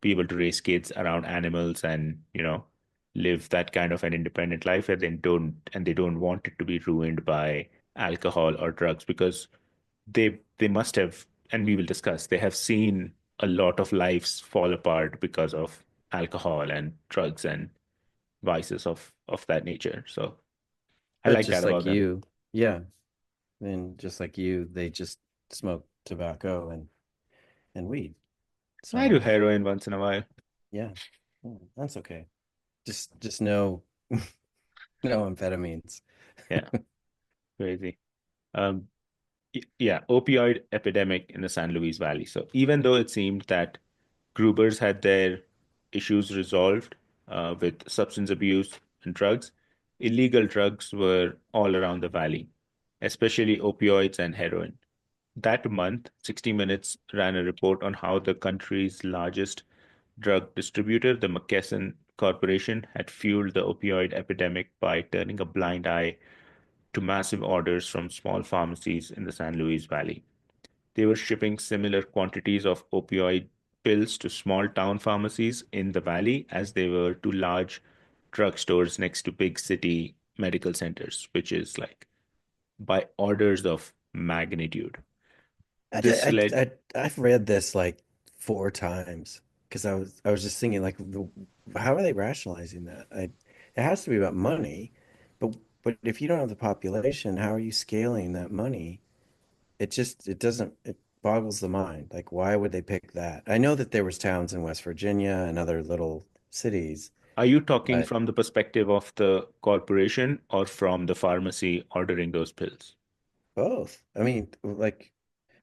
be able to raise kids around animals and, live that kind of an independent life, and they don't want it to be ruined by alcohol or drugs because they must have, and we will discuss, they have seen a lot of lives fall apart because of alcohol and drugs and vices of that nature. So I But like that just about like them. you, yeah, and just like you, they just smoke tobacco and weed. I do So heroin once in a while. yeah, yeah, that's okay. Just no no amphetamines. Yeah, crazy. Um, yeah, opioid epidemic in the San Luis Valley. So even though it seemed that Grubers had their issues resolved with substance abuse and drugs, illegal drugs were all around the valley, especially opioids and heroin. That month, 60 Minutes ran a report on how the country's largest drug distributor, the McKesson Corporation, had fueled the opioid epidemic by turning a blind eye to massive orders from small pharmacies in the San Luis Valley. They were shipping similar quantities of opioid pills to small town pharmacies in the valley as they were to large drugstores next to big city medical centers, which is like by orders of magnitude. This led, I've read this like four times because I was just thinking like, how are they rationalizing that? It has to be about money, but if you don't have the population, how are you scaling that money? It doesn't, it boggles the mind. Like, why would they pick that? I know that there was towns in West Virginia and other little cities, Are you talking But from the perspective of the corporation or from the pharmacy ordering those pills? both. I mean, like,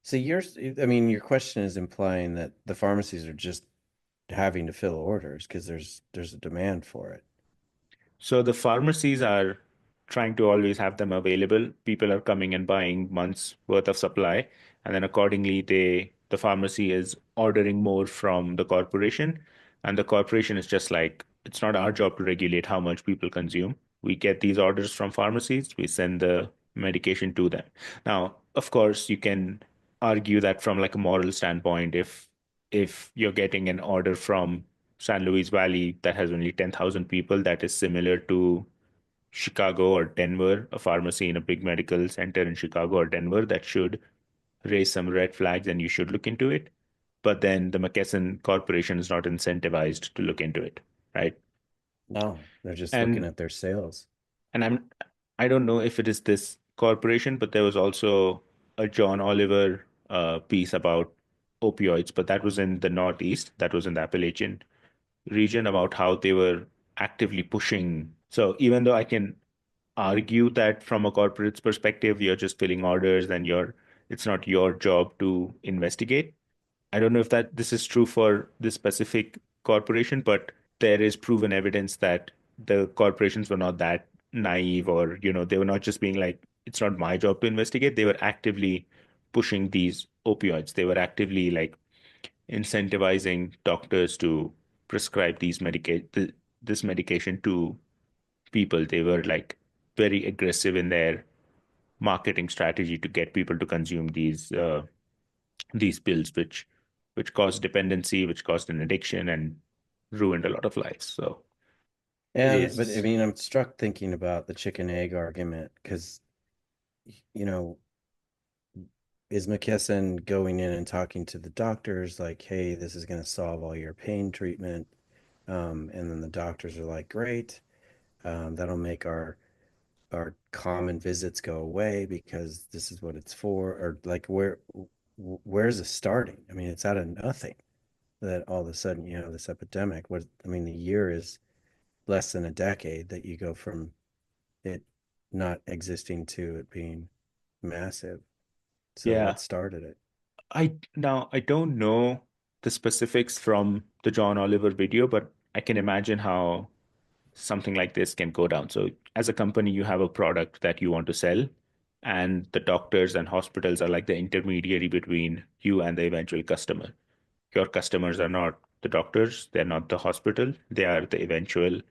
so I mean, your question is implying that the pharmacies are just having to fill orders because there's a demand for it. So the pharmacies are trying to always have them available. People are coming and buying months worth of supply, and then accordingly the pharmacy is ordering more from the corporation, and the corporation is just like, it's not our job to regulate how much people consume. We get these orders from pharmacies, we send the medication to them. Now, of course, you can argue that from like a moral standpoint, if you're getting an order from San Luis Valley that has only 10,000 people, that is similar to Chicago or Denver, a pharmacy in a big medical center in Chicago or Denver, that should raise some red flags and you should look into it. But then the McKesson Corporation is not incentivized to look into it, right? No, they're just looking And at their sales. and I don't know if it is this corporation, but there was also a John Oliver piece about opioids, but that was in the Northeast, that was in the Appalachian region, about how they were actively pushing. So even though I can argue that from a corporate's perspective, you're just filling orders and it's not your job to investigate. I don't know if that this is true for this specific corporation, but there is proven evidence that the corporations were not that naive, or, they were not just being like, it's not my job to investigate. They were actively pushing these opioids. They were actively like incentivizing doctors to prescribe this medication to people. They were like very aggressive in their marketing strategy to get people to consume these pills, which caused dependency, which caused an addiction, and ruined a lot of lives. So it But I is, mean, I'm struck thinking about the chicken egg argument because, you know, is McKesson going in and talking to the doctors like, hey, this is going to solve all your pain treatment? And then the doctors are like, great, that'll make our common visits go away because this is what it's for. Or like, where's it starting? I mean, it's out of nothing that all of a sudden, this epidemic. What I mean, the year is less than a decade that you go from it not existing to it being massive. So yeah. what started it? I don't know the specifics from the John Oliver video, but I can imagine how something like this can go down. So as a company, you have a product that you want to sell, and the doctors and hospitals are like the intermediary between you and the eventual customer. Your customers are not the doctors, they're not the hospital, they are the eventual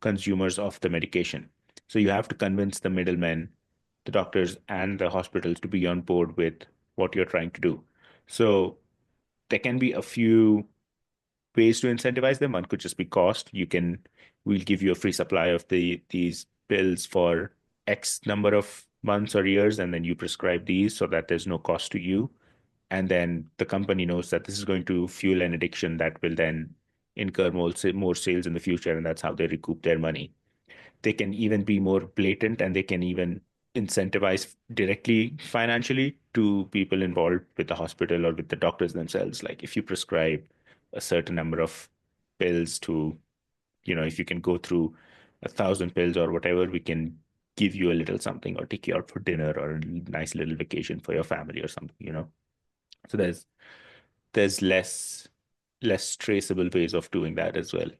consumers of the medication. So you have to convince the middlemen, the doctors and the hospitals, to be on board with what you're trying to do. So there can be a few ways to incentivize them. One could just be cost. We'll give you a free supply of these pills for X number of months or years, and then you prescribe these so that there's no cost to you. And then the company knows that this is going to fuel an addiction that will then incur more sales in the future, and that's how they recoup their money. They can even be more blatant, and they can even incentivize directly financially to people involved with the hospital or with the doctors themselves. Like if you prescribe a certain number of pills to, if you can go through 1,000 pills or whatever, we can give you a little something or take you out for dinner or a nice little vacation for your family or something. So there's less traceable ways of doing that as well.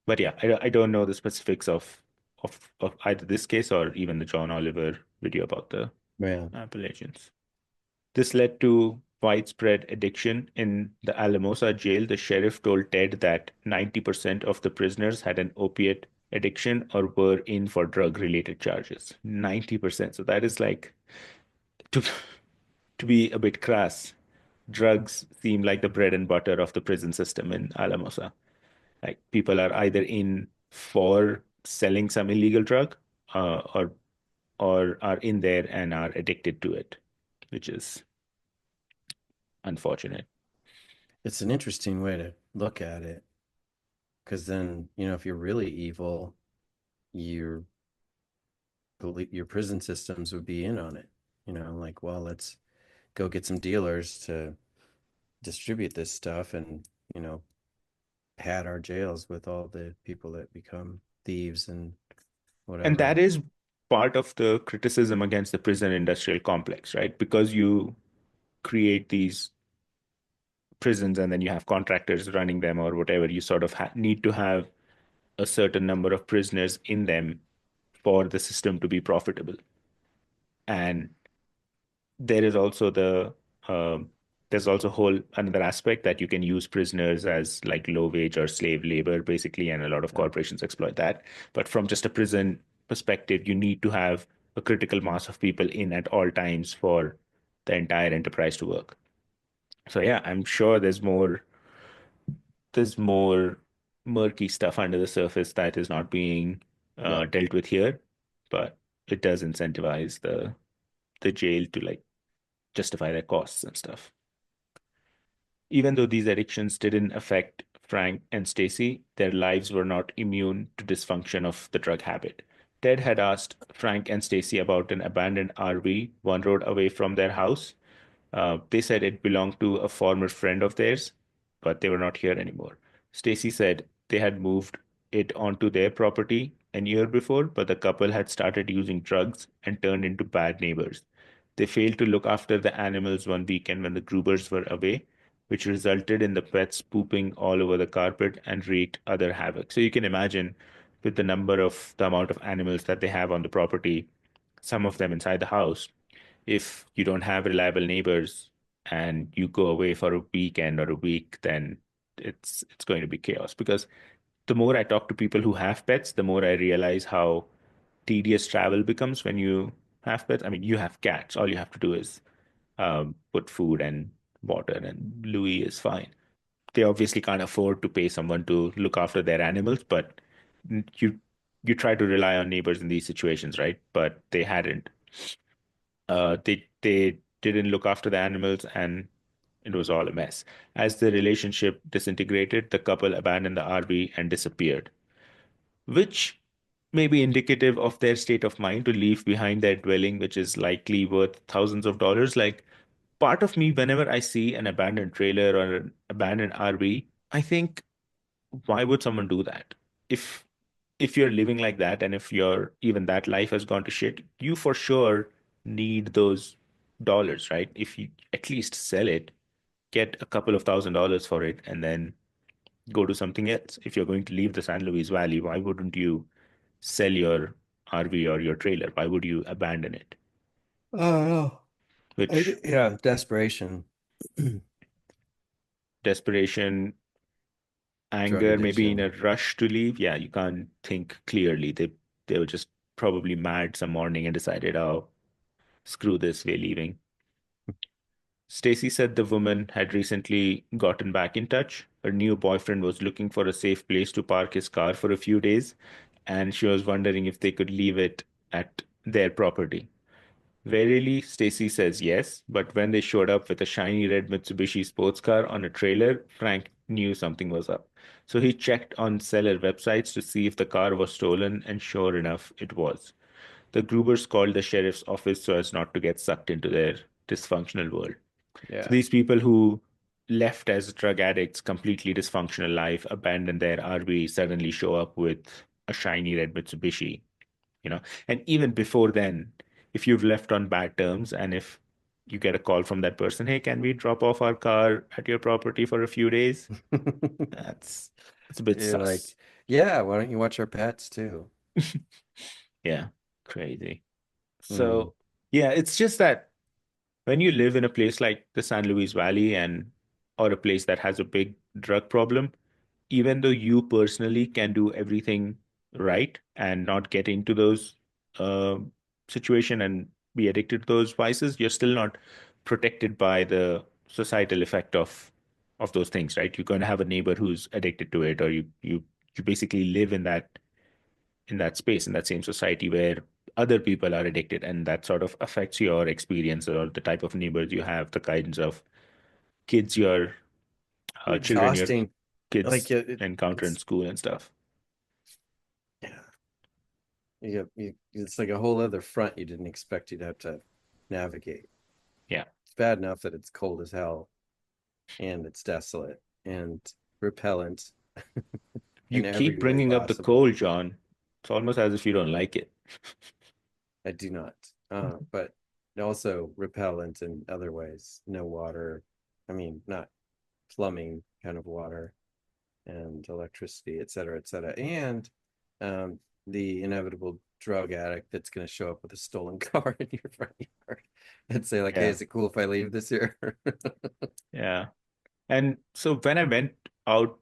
But yeah, I don't know the specifics of either this case or even the John Oliver video about the Yeah. Appalachians. This led to widespread addiction in the Alamosa jail. The sheriff told Ted that 90% of the prisoners had an opiate addiction or were in for drug-related charges. 90%. So that is like, to to be a bit crass, drugs seem like the bread and butter of the prison system in Alamosa. Like people are either in for selling some illegal drug, or are in there and are addicted to it, which is unfortunate. It's an interesting way to look at it because then, if you're really evil, your your prison systems would be in on it. Like, well, let's go get some dealers to distribute this stuff and, you know, pad our jails with all the people that become thieves and And whatever. that is part of the criticism against the prison industrial complex, right? Because you create these prisons and then you have contractors running them or whatever, you sort of need to have a certain number of prisoners in them for the system to be profitable. And there is also um, there's also whole another aspect that you can use prisoners as like low wage or slave labor basically, and a lot of Yeah. corporations exploit that. But from just a prison perspective, you need to have a critical mass of people in at all times for the entire enterprise to work. So yeah, I'm sure there's more murky stuff under the surface that is not being Yep. dealt with here, but it does incentivize the jail to like justify their costs and stuff. Even though these addictions didn't affect Frank and Stacy, their lives were not immune to dysfunction of the drug habit. Ted had asked Frank and Stacy about an abandoned RV one road away from their house. They said it belonged to a former friend of theirs, but they were not here anymore. Stacy said they had moved it onto their property a year before, but the couple had started using drugs and turned into bad neighbors. They failed to look after the animals one weekend when the Grubers were away, which resulted in the pets pooping all over the carpet and wreaked other havoc. So you can imagine with the amount of animals that they have on the property, some of them inside the house, if you don't have reliable neighbors and you go away for a weekend or a week, then it's going to be chaos. Because the more I talk to people who have pets, the more I realize how tedious travel becomes when you have pets. I mean, you have cats. All you have to do is put food and water, and Louis is fine. They obviously can't afford to pay someone to look after their animals, but you you try to rely on neighbors in these situations, right? But they hadn't. They didn't look after the animals, and it was all a mess. As the relationship disintegrated, the couple abandoned the RV and disappeared, which may be indicative of their state of mind to leave behind their dwelling, which is likely worth thousands of dollars. Like, part of me, whenever I see an abandoned trailer or an abandoned RV, I think, why would someone do that? If if you're living like that and if your even that life has gone to shit, you for sure need those dollars, right? If you at least sell it, get a couple of $1,000s for it, and then go do something else. If you're going to leave the San Luis Valley, why wouldn't you sell your RV or your trailer? Why would you abandon it? Oh, Which yeah, desperation, desperation, drug anger, maybe in a addiction. rush to leave. Yeah, you can't think clearly. They were just probably mad some morning and decided, oh, screw this, we're leaving. Stacy said the woman had recently gotten back in touch. Her new boyfriend was looking for a safe place to park his car for a few days, and she was wondering if they could leave it at their property. Warily, Stacy says yes, but when they showed up with a shiny red Mitsubishi sports car on a trailer, Frank knew something was up. So he checked on seller websites to see if the car was stolen, and sure enough, it was. The Grubers called the sheriff's office so as not to get sucked into their dysfunctional world. So Yeah. these people who left as drug addicts, completely dysfunctional life, abandon their RV, suddenly show up with a shiny red Mitsubishi, you know. And even before then, if you've left on bad terms and if you get a call from that person, hey, can we drop off our car at your property for a few days? That's a bit You're like, sus. yeah, why don't you watch our pets too? Yeah, crazy. Hmm. So, yeah, it's just that when you live in a place like the San Luis Valley and or a place that has a big drug problem, even though you personally can do everything right and not get into those uh, situation and be addicted to those vices, you're still not protected by the societal effect of those things, right? You're going to have a neighbor who's addicted to it, or you basically live in that space, in that same society where other people are addicted, and that sort of affects your experience or the type of neighbors you have, the kinds of kids your children, your Exhausting. Like kids encounter in it's school and stuff. yeah. It's like a whole other front you didn't expect you'd have to navigate. Yeah. It's bad enough that it's cold as hell and it's desolate and repellent. You in keep every way bringing up the possible. cold, John. It's almost as if you don't like it. I do not. But also repellent in other ways. No water. I mean, not plumbing kind of water and electricity, et cetera, et cetera. And um, the inevitable drug addict that's going to show up with a stolen car in your front yard and say, like, hey, Yeah, is it cool if I leave this here? yeah. And so out,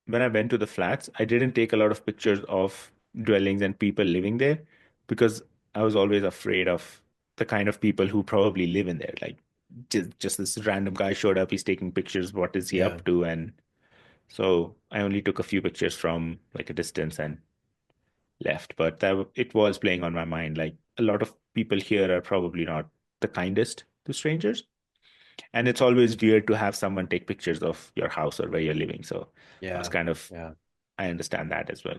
when I went to the flats, I didn't take a lot of pictures of dwellings and people living there because I was always afraid of the kind of people who probably live in there. Like just this random guy showed up, he's taking pictures, what is he Yeah. up to? And so I only took a few pictures from like a distance and left. But it was playing on my mind. Like a lot of people here are probably not the kindest to strangers. And it's always weird to have someone take pictures of your house or where you're living. So I was Yeah. kind of, Yeah. I understand that as well.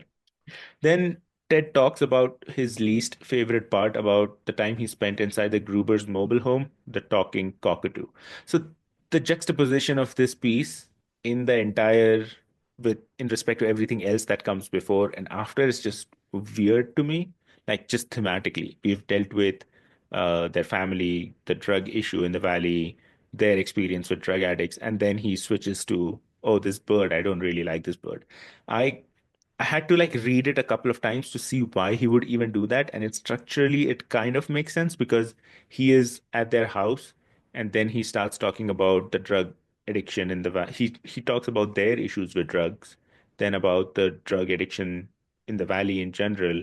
Then Ted talks about his least favorite part about the time he spent inside the Gruber's mobile home, the talking cockatoo. So the juxtaposition of this piece in the entire with in respect to everything else that comes before and after is just weird to me. Like just thematically, we've dealt with their family, the drug issue in the valley, their experience with drug addicts, and then he switches to, oh, this bird, I don't really like this bird. I I had to like read it a couple of times to see why he would even do that. And it kind of makes sense because he is at their house and then he starts talking about the drug addiction in he talks about their issues with drugs, then about the drug addiction in the valley in general,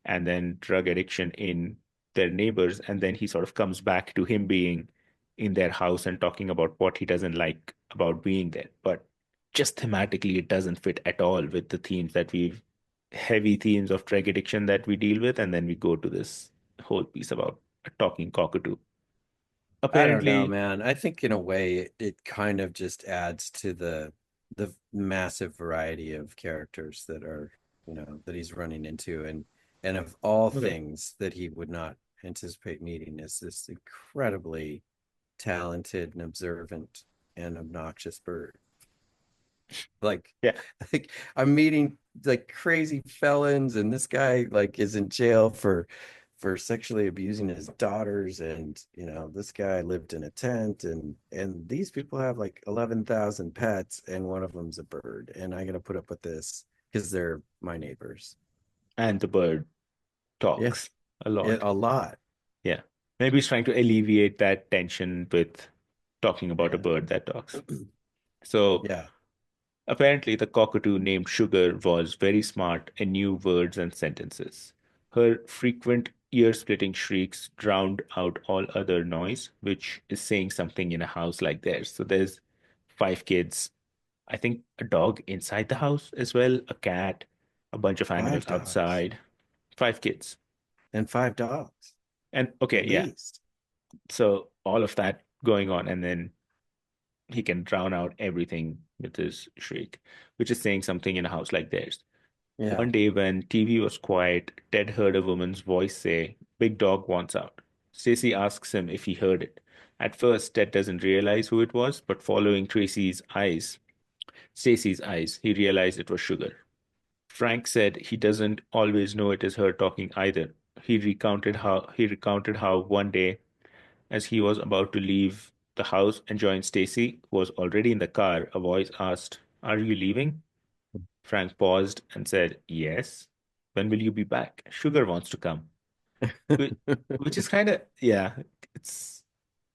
and then drug addiction in their neighbors. And then he sort of comes back to him being in their house and talking about what he doesn't like about being there. But just thematically, it doesn't fit at all with the themes that heavy themes of drug addiction that we deal with. And then we go to this whole piece about a talking cockatoo. I don't know, Apparently, man. I think in a way it kind of just adds to the massive variety of characters that are, that he's running into, and of all okay. things that he would not anticipate meeting is this incredibly talented and observant and obnoxious bird. Like, Yeah. like I'm meeting like crazy felons, and this guy like is in jail for sexually abusing his daughters, and this guy lived in a tent, and these people have like 11,000 pets, and one of them's a bird, and I gotta put up with this because they're my neighbors. And the bird Yeah, talks a lot. a lot. Yeah. Maybe he's trying to alleviate that tension with talking about a Yeah, bird that talks. So yeah. apparently, the cockatoo named Sugar was very smart and knew words and sentences. Her frequent ear-splitting shrieks drowned out all other noise, which is saying something in a house like theirs. So there's five kids, I think a dog inside the house as well, a cat, a bunch of Five animals dogs outside, five kids. and five dogs And at okay, yeah. least. So all of that going on, and then he can drown out everything with his shriek, which is saying something in a house like theirs. Yeah. One day when TV was quiet, Ted heard a woman's voice say, "Big dog wants out." Stacy asks him if he heard it. At first, Ted doesn't realize who it was, but following Stacy's eyes, he realized it was Sugar. Frank said he doesn't always know it is her talking either. He recounted how one day, as he was about to leave the house and join Stacy, who was already in the car, a voice asked, "Are you leaving?" Frank paused and said, "Yes." "When will you be back? Sugar wants to come." Which, which is kind of, yeah, it's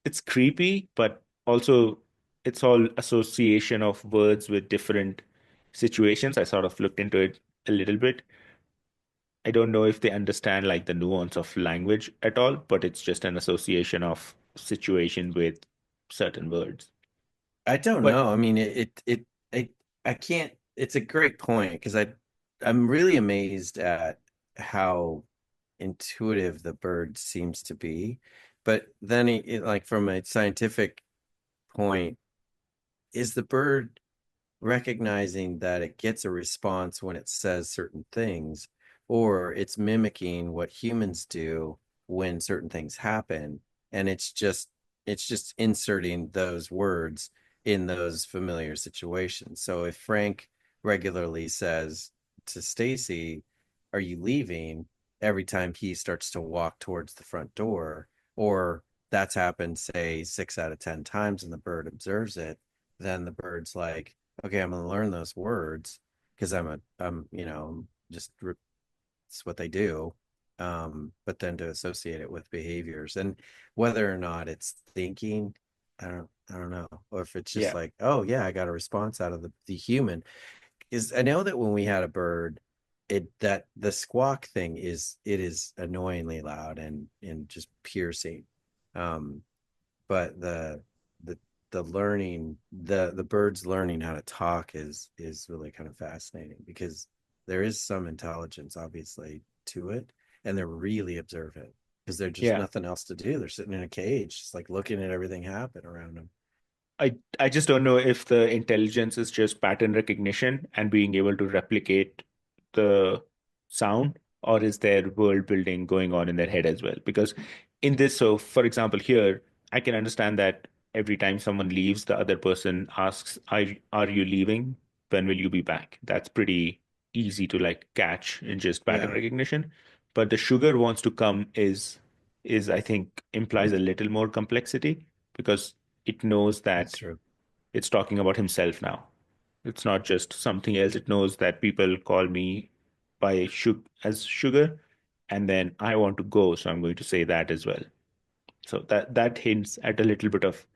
it's creepy, but also it's all association of words with different situations. I sort of looked into it a little bit. I don't know if they understand like the nuance of language at all, but it's just an association of situation with certain words. I don't But know. I mean, I can't. It's a great point because I'm really amazed at how intuitive the bird seems to be. But then, like from a scientific point, is the bird recognizing that it gets a response when it says certain things, or it's mimicking what humans do when certain things happen, and it's just inserting those words in those familiar situations. So if Frank regularly says to Stacy, "Are you leaving?" every time he starts to walk towards the front door, or that's happened, say, 6 out of 10 times, and the bird observes it, then the bird's like, okay, I'm gonna learn those words because I'm just it's what they do. But then to associate it with behaviors and whether or not it's thinking, I don't know. Or if it's just Yeah. like, oh yeah, I got a response out of the human. Is I know that when we had a bird, it that the squawk thing is annoyingly loud and just piercing. Um, but the the learning the birds learning how to talk is really kind of fascinating because there is some intelligence obviously to it, and they're really observant because they're just Yeah. nothing else to do. They're sitting in a cage just like looking at everything happen around them. I just don't know if the intelligence is just pattern recognition and being able to replicate the sound, or is there world building going on in their head as well? Because in this, so for example, here, I can understand that every time someone leaves, the other person asks, are you leaving? When will you be back? That's pretty easy to like catch in just pattern Yeah, recognition. But the sugar wants to come is I think implies a little more complexity because it knows that's that true. it's talking about himself now. It's not just something else. It knows that people call me by as sugar, and then I want to go, so I'm going to say that as well. So that hints at a little bit of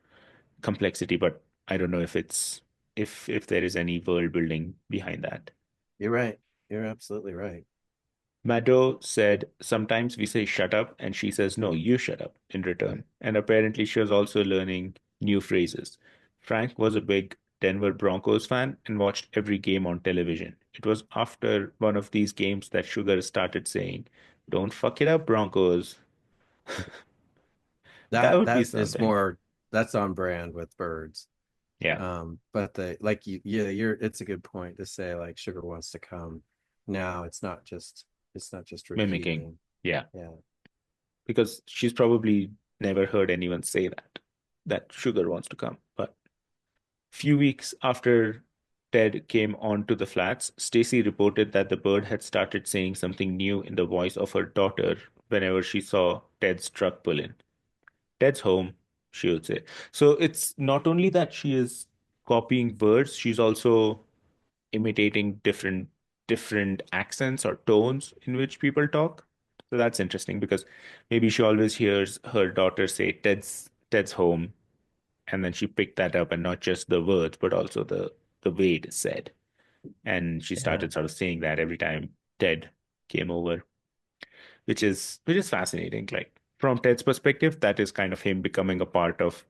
complexity, but I don't know if it's if there is any world building behind that. You're right. You're absolutely right. Mado said, sometimes we say shut up, and she says, no, you shut up in return. And apparently, she was also learning new phrases. Frank was a big Denver Broncos fan and watched every game on television. It was after one of these games that Sugar started saying, don't fuck it up, Broncos. That that would be that is something. more that's on brand with birds. Yeah, But the like you yeah, you're it's a good point to say like sugar wants to come. Now it's not just mimicking. repeating. Yeah, Yeah. because she's probably never heard anyone say that Sugar wants to come. But few weeks after Ted came onto the flats, Stacy reported that the bird had started saying something new in the voice of her daughter whenever she saw Ted's truck pull in. Ted's home, she would say. So it's not only that she is copying words, she's also imitating different accents or tones in which people talk. So that's interesting because maybe she always hears her daughter say Ted's home, and then she picked that up, and not just the words but also the way it is said, and she Yeah. started sort of saying that every time Ted came over, which is fascinating. Like from Ted's perspective, that is kind of him becoming a part of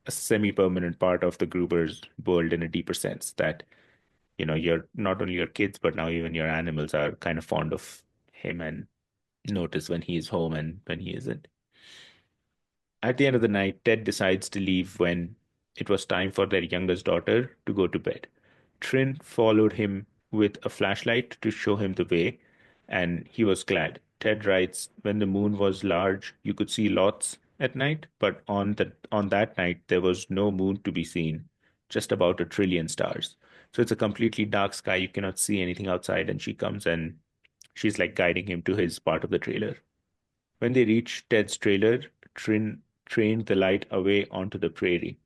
a semi-permanent part of the Gruber's world in a deeper sense, that you're not only your kids but now even your animals are kind of fond of him and notice when he is home and when he isn't. At the end of the night, Ted decides to leave when it was time for their youngest daughter to go to bed. Trin followed him with a flashlight to show him the way, and he was glad. Ted writes, when the moon was large, you could see lots at night, but on that night there was no moon to be seen, just about 1 trillion stars. So it's a completely dark sky. You cannot see anything outside, and she comes and she's like guiding him to his part of the trailer. When they reached Ted's trailer, Trin trained the light away onto the prairie.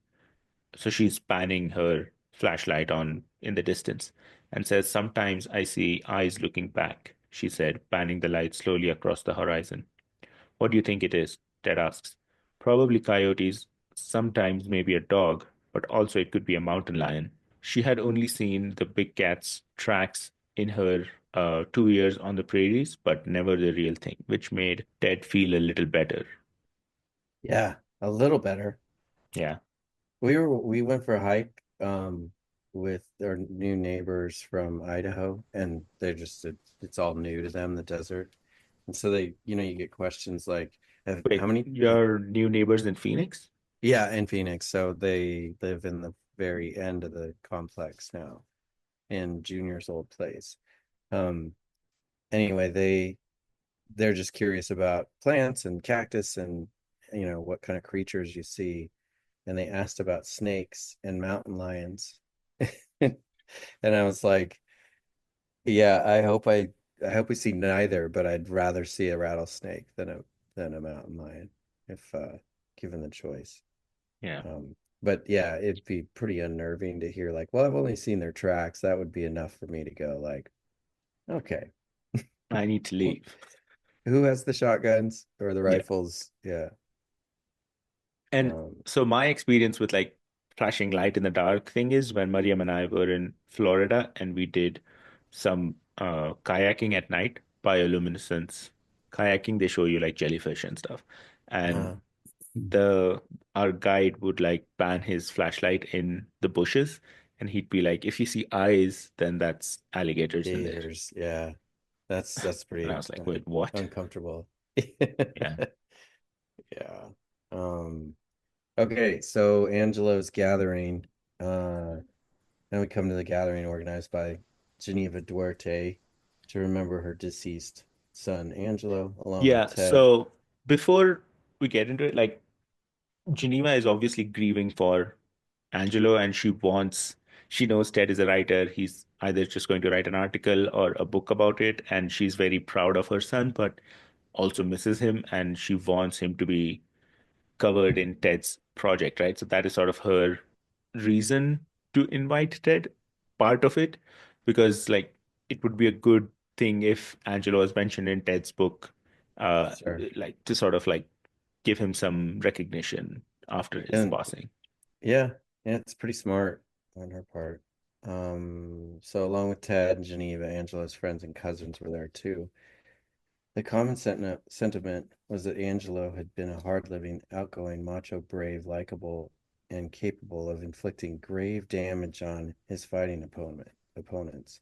So she's panning her flashlight on in the distance and says, sometimes I see eyes looking back, she said, panning the light slowly across the horizon. What do you think it is? Ted asks. Probably coyotes, sometimes maybe a dog, but also it could be a mountain lion. She had only seen the big cat's tracks in her 2 years on the prairies, but never the real thing, which made Ted feel a little better. Yeah, a little better. Yeah. We went for a hike with our new neighbors from Idaho, and it's all new to them, the desert. And so you get questions like how Wait, many your new neighbors in Phoenix? yeah, in Phoenix. So they live in the very end of the complex now in Junior's old place. Um anyway, they're just curious about plants and cactus and what kind of creatures you see, and they asked about snakes and mountain lions. And I was like, Yeah, I hope we see neither, but I'd rather see a rattlesnake than a mountain lion if given the choice. Yeah, But yeah, it'd be pretty unnerving to hear like, well, I've only seen their tracks. That would be enough for me to go like, okay, I need to leave. who has the shotguns or the Yeah. rifles? Yeah. And Um, so my experience with like flashing light in the dark thing is when Mariam and I were in Florida and we did some kayaking at night, bioluminescence kayaking. They show you like jellyfish and stuff. And uh, the our guide would like pan his flashlight in the bushes and he'd be like, if you see eyes, then that's alligators in there. gators. Yeah. That's And I pretty was like, wait, what? uncomfortable. Yeah. Yeah. Um, okay, so Angelo's gathering. Uh, Then we come to the gathering organized by Geneva Duarte to remember her deceased son Angelo, along with Yeah. Ted. So before we get into it, like Geneva is obviously grieving for Angelo and she knows Ted is a writer. He's either just going to write an article or a book about it. And she's very proud of her son, but also misses him. And she wants him to be covered in Ted's project, right? So that is sort of her reason to invite Ted, part of it, because like it would be a good thing if Angelo was mentioned in Ted's book, uh, Sure. like to sort of like give him some recognition after his And passing. yeah, yeah, it's pretty smart on her part. So along with Ted and Geneva, Angelo's friends and cousins were there too. The common sentiment was that Angelo had been a hard-living, outgoing, macho, brave, likable, and capable of inflicting grave damage on his fighting opponents.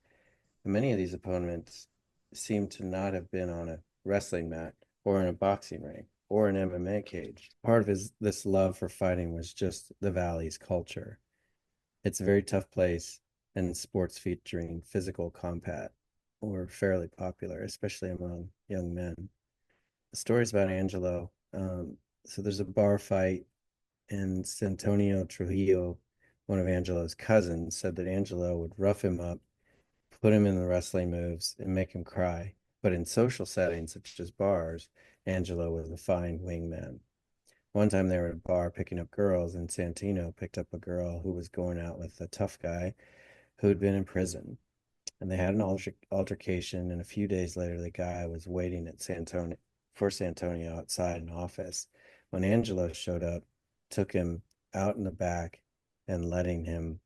Many of these opponents seemed to not have been on a wrestling mat or in a boxing ring or an MMA cage. Part of this love for fighting was just the Valley's culture. It's a very tough place, and sports featuring physical combat were fairly popular, especially among young men. The stories about Angelo. So there's a bar fight, and Santonio Trujillo, one of Angelo's cousins, said that Angelo would rough him up, put him in the wrestling moves, and make him cry. But in social settings, such as bars, Angelo was a fine wingman. One time they were at a bar picking up girls, and Santino picked up a girl who was going out with a tough guy who had been in prison. And they had an altercation, and a few days later, the guy was waiting at Santonio for Santonio outside an office. When Angelo showed up, took him out in the back and Leaving him.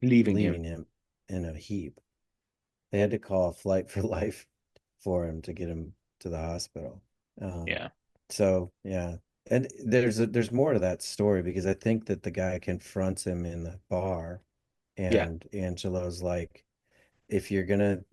leaving him in a heap. They had to call a flight for life for him to get him to the hospital. Um, Yeah. so yeah, and there's more to that story because I think that the guy confronts him in the bar, Yeah. and Angelo's like, if you're gonna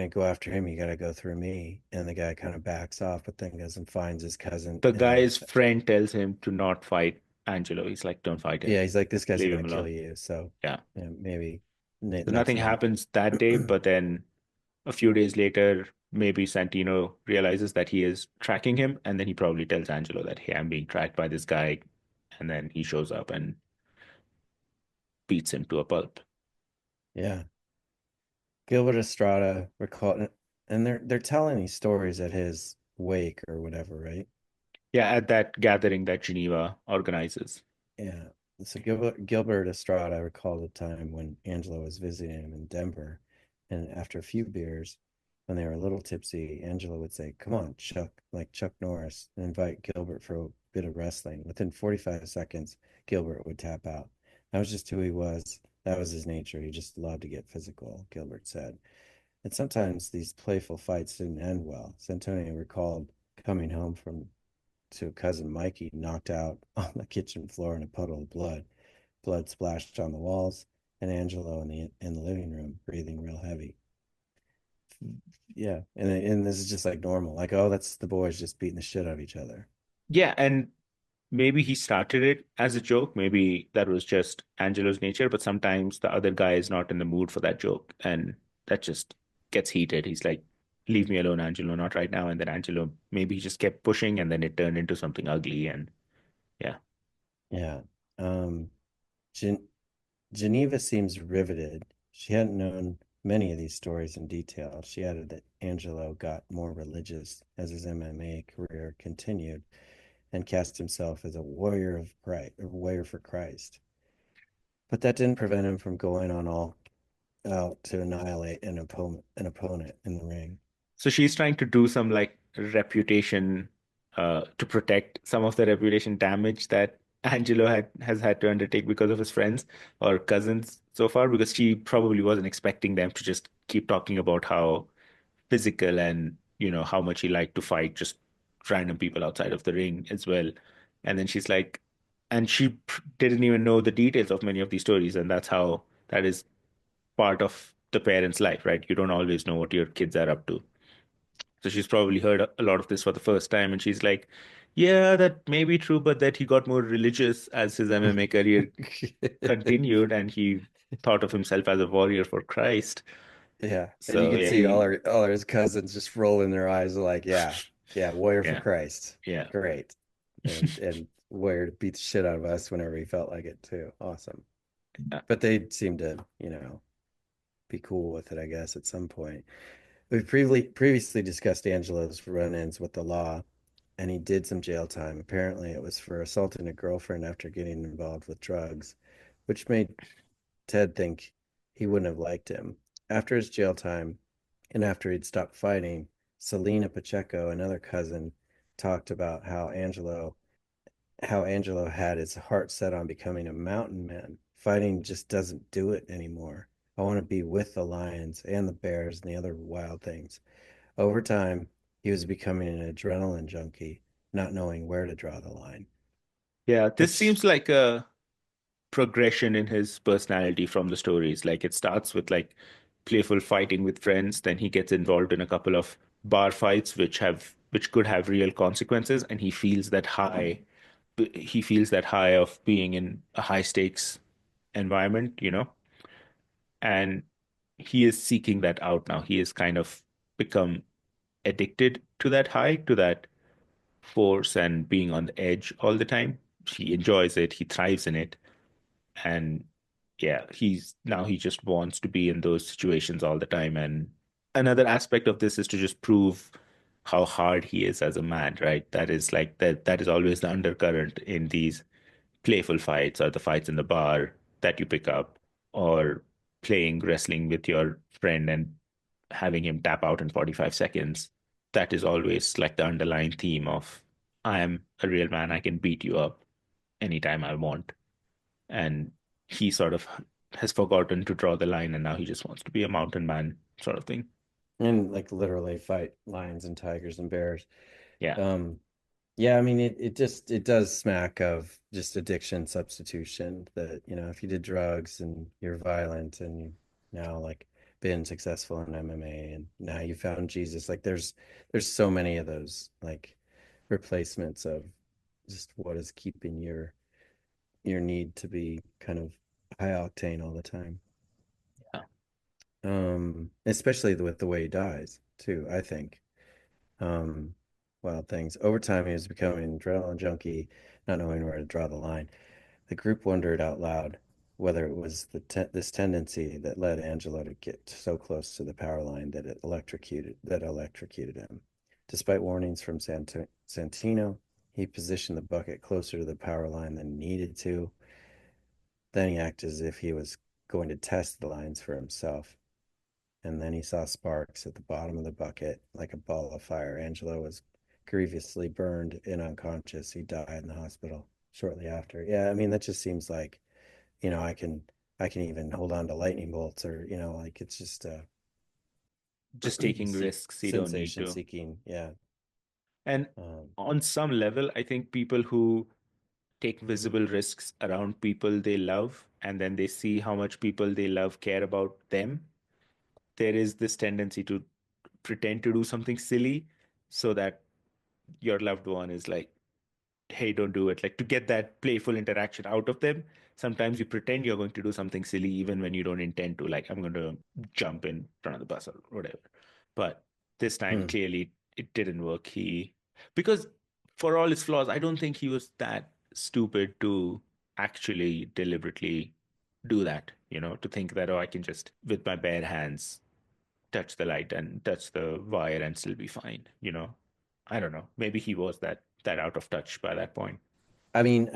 go after him, you gotta go through me. And the guy kind of backs off, but then goes and finds his cousin The in the guy's friend tells him to not fight Angelo. He's like, don't fight him. yeah, he's like, this guy's Leave gonna him kill alone. you. So Yeah. yeah, maybe So next nothing time. happens that day, but then a few days later, maybe Santino realizes that he is tracking him, and then he probably tells Angelo that, hey, I'm being tracked by this guy. And then he shows up and beats him to a pulp. Yeah. Gilbert Estrada recalled, and they're telling these stories at his wake or whatever, right? Yeah, at that gathering that Geneva organizes. Yeah. So Gilbert Estrada recalled a time when Angelo was visiting him in Denver, and after a few beers, when they were a little tipsy, Angelo would say, "Come on, Chuck," like Chuck Norris, and invite Gilbert for a bit of wrestling. Within 45 seconds, Gilbert would tap out. That was just who he was. That was his nature. He just loved to get physical, Gilbert said. And sometimes these playful fights didn't end well. Santonio recalled coming home from to cousin Mikey knocked out on the kitchen floor in a puddle of blood. Blood splashed on the walls, and Angelo in the living room breathing real heavy. Yeah, and this is just like normal. Like, oh, that's the boys just beating the shit out of each other. Yeah, and maybe he started it as a joke. Maybe that was just Angelo's nature, but sometimes the other guy is not in the mood for that joke, and that just gets heated. He's like, leave me alone, Angelo, not right now. And then Angelo, maybe he just kept pushing, and then it turned into something ugly. And yeah, Yeah. Um, Gen- Geneva seems riveted. She hadn't known many of these stories in detail. She added that Angelo got more religious as his MMA career continued and cast himself as a warrior of Christ, a warrior for Christ. But that didn't prevent him from going on all out to annihilate an opponent in the ring. So she's trying to do some like reputation to protect some of the reputation damage that Angelo has had to undertake because of his friends or cousins so far, because she probably wasn't expecting them to just keep talking about how physical and how much he liked to fight just random people outside of the ring as well. And then she's like, and she didn't even know the details of many of these stories, and that's how that is part of the parent's life, right? You don't always know what your kids are up to. So she's probably heard a lot of this for the first time, and she's like, yeah, that may be true, but that he got more religious as his MMA career continued, and he thought of himself as a warrior for Christ. Yeah, and you So can yeah, see all his cousins just rolling their eyes like, yeah, yeah, warrior for yeah, Christ, yeah, great, and warrior to beat the shit out of us whenever he felt like it too. Awesome. yeah. But they seem to, be cool with it, I guess, at some point. We've previously discussed Angelo's run-ins with the law, and he did some jail time. Apparently, it was for assaulting a girlfriend after getting involved with drugs, which made Ted think he wouldn't have liked him. After his jail time, and after he'd stopped fighting, Selena Pacheco, another cousin, talked about how Angelo had his heart set on becoming a mountain man. Fighting just doesn't do it anymore. I want to be with the lions and the bears and the other wild things. Over time, he was becoming an adrenaline junkie, not knowing where to draw the line. Yeah, this Which, seems like a progression in his personality from the stories. Like it starts with like playful fighting with friends, then he gets involved in a couple of bar fights which could have real consequences, and he feels that high of being in a high stakes environment, and he is seeking that out now. He has kind of become addicted to that high, to that force and being on the edge all the time. He enjoys it, he thrives in it. And yeah, he just wants to be in those situations all the time. And another aspect of this is to just prove how hard he is as a man, right? That is like that is always the undercurrent in these playful fights or the fights in the bar that you pick up, or playing wrestling with your friend and having him tap out in 45 seconds. That is always like the underlying theme of I am a real man, I can beat you up anytime I want. And he sort of has forgotten to draw the line, and now he just wants to be a mountain man sort of thing. and like literally fight lions and tigers and bears. Yeah. Um, Yeah, I mean it does smack of just addiction substitution that, if you did drugs and you're violent and you now like been successful in MMA and now you found Jesus, like there's so many of those like replacements of just what is keeping your need to be kind of high octane all the time. Yeah. Especially with the way he dies too, I think. um, Wild things. Over time, he was becoming an adrenaline junkie, not knowing where to draw the line. The group wondered out loud whether it was this tendency that led Angelo to get so close to the power line that electrocuted him. Despite warnings from Santino, he positioned the bucket closer to the power line than needed to. Then he acted as if he was going to test the lines for himself. And then he saw sparks at the bottom of the bucket like a ball of fire. Angelo was grievously burned and unconscious. He died in the hospital shortly after. Yeah, I mean that just seems like, I can even hold on to lightning bolts, or, like it's just Just taking risks you don't need sensation to. seeking. Yeah. And Um, on some level, I think people who take visible risks around people they love, and then they see how much people they love care about them, there is this tendency to pretend to do something silly so that your loved one is like, hey, don't do it. Like to get that playful interaction out of them. Sometimes you pretend you're going to do something silly even when you don't intend to, like, I'm going to jump in front of the bus or whatever. But this time, hmm. clearly, it didn't work. Because for all his flaws, I don't think he was that stupid to actually deliberately do that, to think that, oh, I can just, with my bare hands, touch the light and touch the wire and still be fine. I don't know. Maybe he was that out of touch by that point. I mean,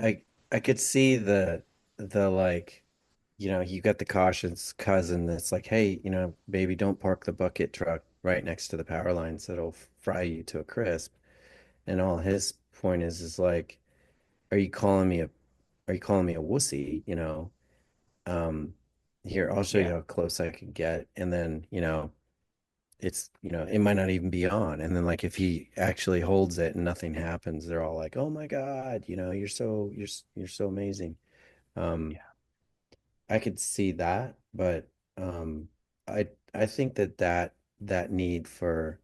I could see the like, you got the cautious cousin that's like, hey, baby, don't park the bucket truck right next to the power lines. That'll fry you to a crisp. And all his point is like, are you calling me a are you calling me a wussy? Um, Here, I'll show you Yeah, how close I can get. And then, it might not even be on. And then like if he actually holds it and nothing happens, they're all like, "Oh my God, you're so amazing." Um, yeah, I could see that, but um, I think that need for,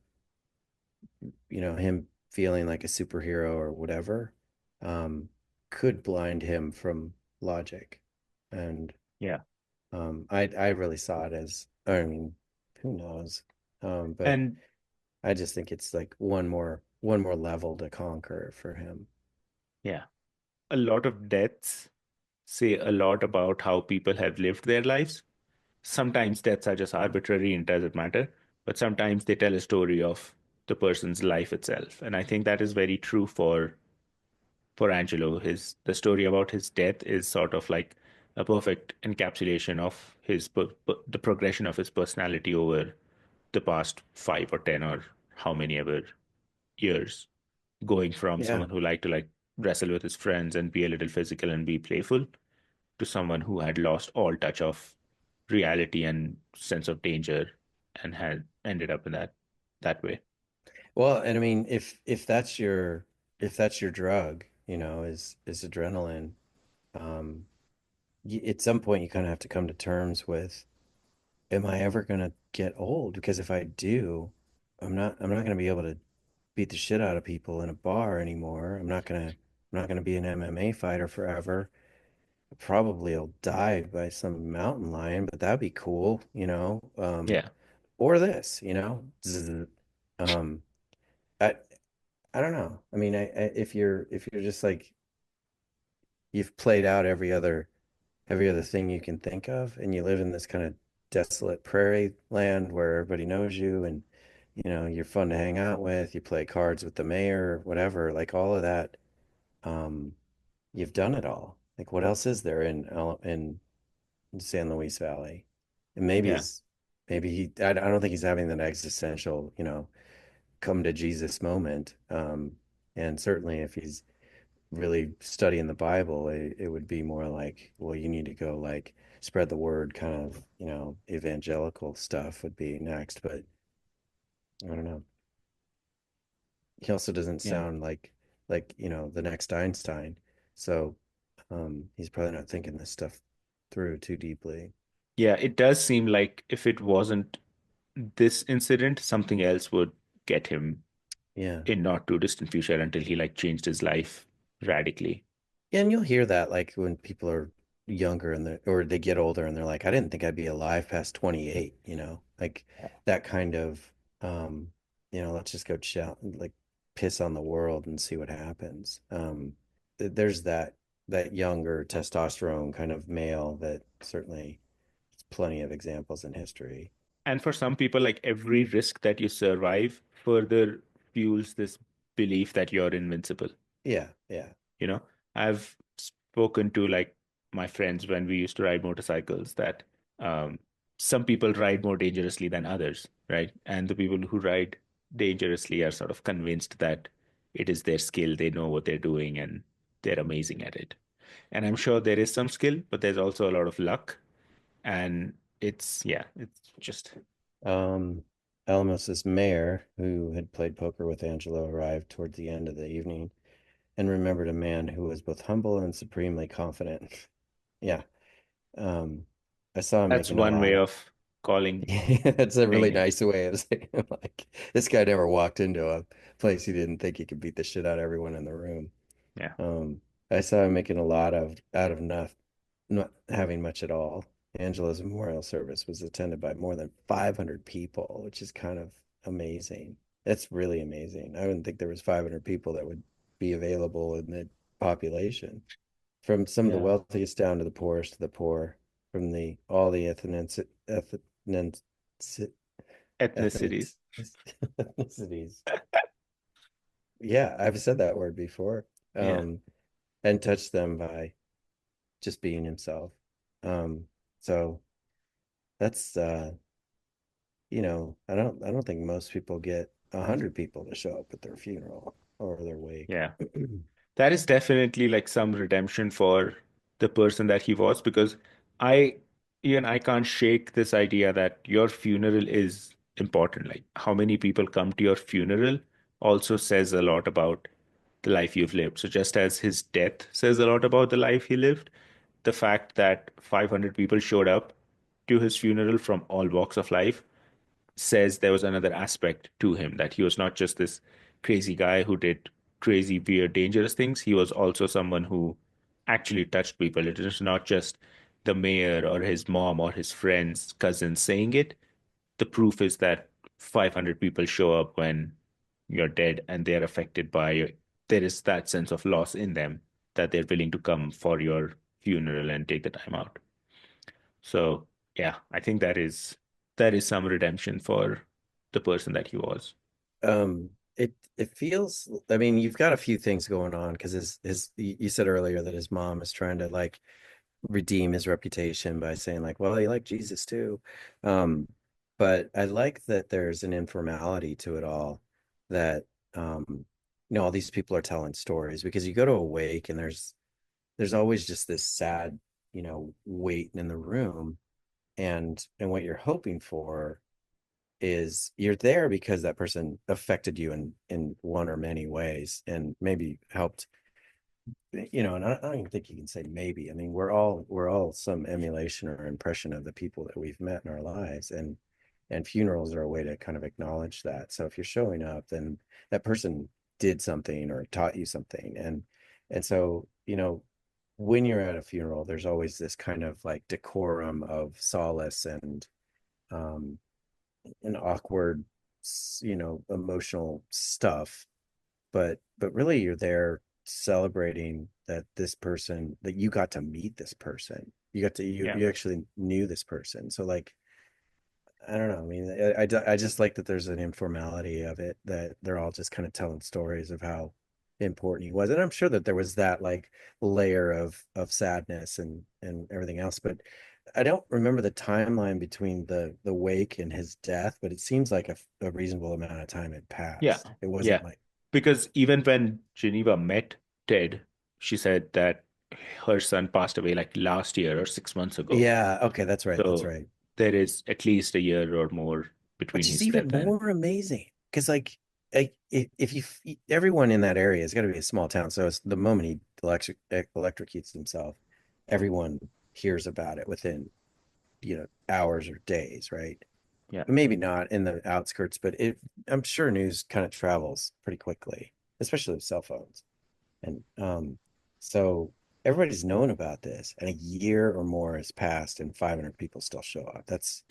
him feeling like a superhero or whatever, um, could blind him from logic. And yeah. I really saw it as, I mean, who knows? But And I just think it's like one more level to conquer for him. yeah, a lot of deaths say a lot about how people have lived their lives. Sometimes deaths are just arbitrary and doesn't matter, but sometimes they tell a story of the person's life itself. And I think that is very true for Angelo. The story about his death is sort of like a perfect encapsulation of the progression of his personality over the past 5 or 10 or how many ever years, going from Yeah. someone who liked to like wrestle with his friends and be a little physical and be playful to someone who had lost all touch of reality and sense of danger and had ended up in that way. Well, and I mean, if that's your drug, is adrenaline, um, at some point you kind of have to come to terms with, am I ever gonna get old? Because if I do, I'm not gonna be able to beat the shit out of people in a bar anymore. I'm not gonna be an MMA fighter forever. Probably I'll die by some mountain lion, but that'd be cool, Yeah, or this, Zzz. Um, I I don't know. I mean, if you're just like, you've played out every other thing you can think of, and you live in this kind of desolate prairie land where everybody knows you, and you're fun to hang out with. You play cards with the mayor, whatever, like all of that. Um, you've done it all. Like, what else is there in San Luis Valley? And yeah, maybe I don't think he's having that existential, come to Jesus moment. And certainly if he's really studying the Bible, it would be more like, well, you need to go like spread the word, kind of, evangelical stuff would be next. But I don't know. He also doesn't yeah. sound like, the next Einstein. So he's probably not thinking this stuff through too deeply. Yeah, it does seem like if it wasn't this incident, something else would get him Yeah. in not too distant future until he like changed his life radically. Yeah, and you'll hear that like when people are younger or they get older and they're like, I didn't think I'd be alive past 28, like that kind of, um, let's just go chill, like piss on the world and see what happens. There's that younger testosterone kind of male that certainly, plenty of examples in history. And for some people, like every risk that you survive further fuels this belief that you're invincible. Yeah, yeah. You know, I've spoken to like my friends when we used to ride motorcycles that um, some people ride more dangerously than others, right? And the people who ride dangerously are sort of convinced that it is their skill, they know what they're doing, and they're amazing at it. And I'm sure there is some skill, but there's also a lot of luck. And yeah, it's just, Um, Alamos's mayor, who had played poker with Angelo, arrived toward the end of the evening and remembered a man who was both humble and supremely confident. Yeah. Um, I saw him that's making a one way lot. of calling That's a really saying it. nice way of saying, like, this guy never walked into a place he didn't think he could beat the shit out of everyone in the room. Yeah. Um, I saw him making a lot out of not having much at all. Angelo's memorial service was attended by more than 500 people, which is kind of amazing. That's really amazing. I wouldn't think there was 500 people that would be available in the population, from some of the Yeah. wealthiest down to the poorest of the poor, from the all the ethnic Ethnicities. ethnicities. Yeah, I've said that word before. Yeah. Um, and touched them by just being himself. So that's I don't think most people get 100 people to show up at their funeral or their wake. Yeah. That is definitely like some redemption for the person that he was because I, I can't shake this idea that your funeral is important. Like how many people come to your funeral also says a lot about the life you've lived. So just as his death says a lot about the life he lived, the fact that 500 people showed up to his funeral from all walks of life says there was another aspect to him, that he was not just this crazy guy who did crazy, weird, dangerous things. He was also someone who actually touched people. It is not just the mayor or his mom or his friends, cousins saying it. The proof is that 500 people show up when you're dead and they're affected by it. There is that sense of loss in them that they're willing to come for your funeral and take the time out. So yeah, I think that is some redemption for the person that he was. It feels, I mean, you've got a few things going on because his you said earlier that his mom is trying to like redeem his reputation by saying like, well, he liked Jesus too. Um, but I like that there's an informality to it all that all these people are telling stories because you go to a wake and there's always just this sad, weight in the room and what you're hoping for is you're there because that person affected you in one or many ways and maybe helped, and I don't even think you can say maybe. I mean, we're all some emulation or impression of the people that we've met in our lives, and funerals are a way to kind of acknowledge that. So if you're showing up, then that person did something or taught you something, and so when you're at a funeral, there's always this kind of like decorum of solace um and awkward, emotional stuff, but really you're there celebrating that this person that you got to meet this person, you got to you, Yeah. you actually knew this person. So like I don't know, I mean, I just like that there's an informality of it, that they're all just kind of telling stories of how important he was, and I'm sure that there was that like layer of sadness and everything else, but I don't remember the timeline between the wake and his death, but it seems like a reasonable amount of time had Yeah. passed. It Yeah. wasn't like Because even when Geneva met Ted, she said that her son passed away like last year or 6 months ago. yeah, okay, that's So right. there is at least a year or more between Which is his even death and more amazing because like if everyone in that area, it's got to be a small town, so it's the moment he electrocutes himself, everyone hears about it within hours or days, right? yeah. Maybe not in the outskirts, but I'm sure news kind of travels pretty quickly, especially with cell phones. And so everybody's known about this, and a year or more has passed, and 500 people still show up. That's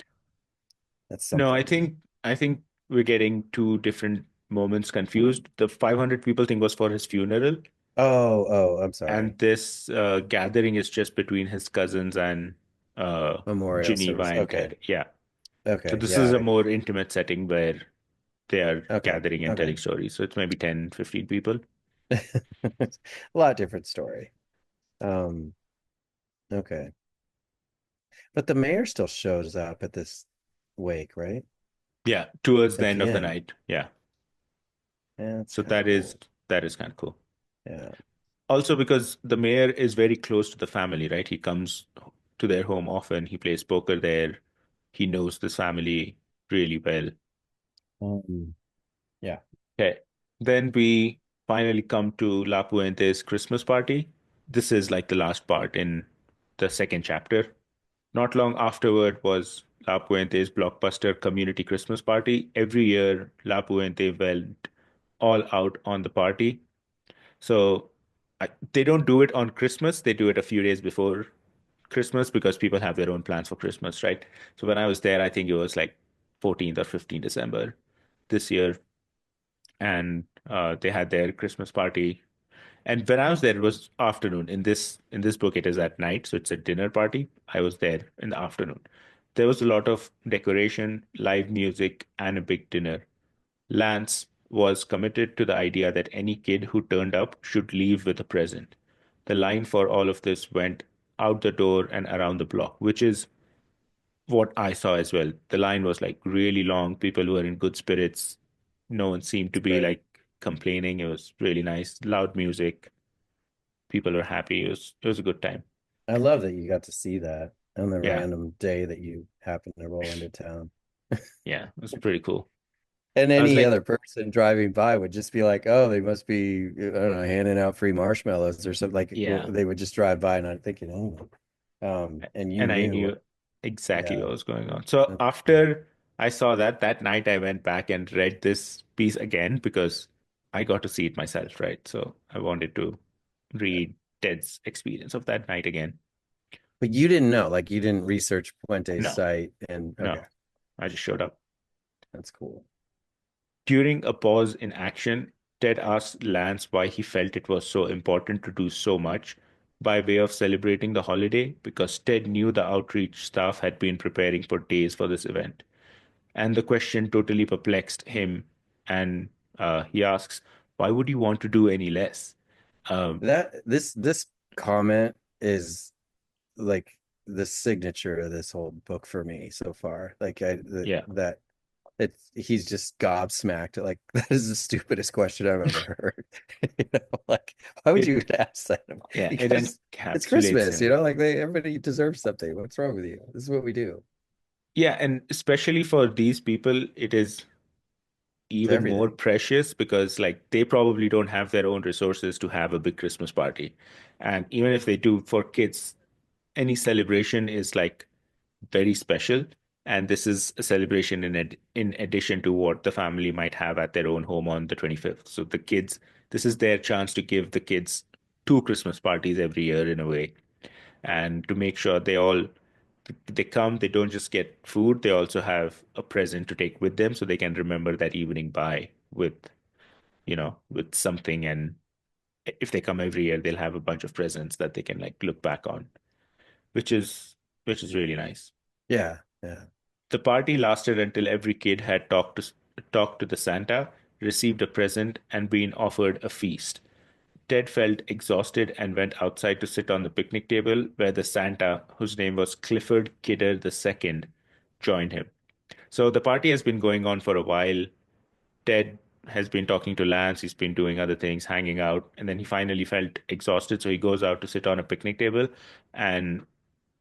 No, I something. think I think we're getting two different moments confused. The 500 people thing was for his funeral, Oh, I'm sorry. and this gathering is just between his cousins and uh, Memorial Geneva service. and Okay. Ted. Yeah. So Okay. this is a Yeah. more intimate setting where they are Okay. gathering and Okay. telling stories. So it's maybe 10, 15 people. A lot different story. Um, okay. But the mayor still shows up at this wake, right? Yeah, towards the At end the of the end. night. Yeah. Yeah, that's So kind of that is cool. that is kind of cool. Yeah. Also because the mayor is very close to the family, right? He comes to their home often. He plays poker there. He knows this family really well. Um, yeah. Okay. Then we finally come to La Puente's Christmas party. This is like the last part in the second chapter. Not long afterward was La Puente's Blockbuster community Christmas party. Every year, La Puente went all out on the party. So they don't do it on Christmas. They do it a few days before Christmas because people have their own plans for Christmas, right? So when I was there, I think it was like 14th or 15th December this year, and they had their Christmas party. And when I was there, it was afternoon. In this book, it is at night, so it's a dinner party. I was there in the afternoon. There was a lot of decoration, live music, and a big dinner. Lance was committed to the idea that any kid who turned up should leave with a present. The line for all of this went out the door and around the block, which is what I saw as well. The line was like really long. People were in good spirits. No one seemed to It's be great. like complaining. It was really nice. Loud music. People were happy. It was a good time. I love that you got to see that on the Yeah. random day that you happen to roll into town. Yeah. It was pretty cool. And I was any like, other person driving by would just be like, "Oh, they must be, I don't know, handing out free marshmallows or something." Like yeah. they would just drive by, not thinking anything. And you And I knew, knew exactly yeah, what was going on. So that's cool. after I saw that night I went back and read this piece again because I got to see it myself, right? So I wanted to read Ted's experience of that night again. But you didn't know, like you didn't research Puente's No, site, and no. okay, I just showed up. that's cool. During a pause in action, Ted asked Lance why he felt it was so important to do so much by way of celebrating the holiday because Ted knew the outreach staff had been preparing for days for this event. And the question totally perplexed him. And he asks, why would you want to do any less? Um, This comment is like the signature of this whole book for me so far. Like yeah, that it's he's just gobsmacked. Like that is the stupidest question I've ever heard. Like why would you it even ask that? yeah, it Because it's encapsulates Christmas, him. like everybody deserves something. What's wrong with you? This is what we do. Yeah, and especially for these people, it is It's even more everything. precious because like they probably don't have their own resources to have a big Christmas party. And even if they do for kids, any celebration is like very special. And this is a celebration in addition to what the family might have at their own home on the 25th. So the kids, this is their chance to give the kids two Christmas parties every year in a way, and to make sure they come, they don't just get food, they also have a present to take with them so they can remember that evening by with something. And if they come every year, they'll have a bunch of presents that they can like look back on, which is which is really nice. Yeah, yeah. The party lasted until every kid had talked to the Santa, received a present, and been offered a feast. Ted felt exhausted and went outside to sit on the picnic table where the Santa, whose name was Clifford Kidder II, joined him. So the party has been going on for a while. Ted has been talking to Lance, he's been doing other things, hanging out, and then he finally felt exhausted, so he goes out to sit on a picnic table. And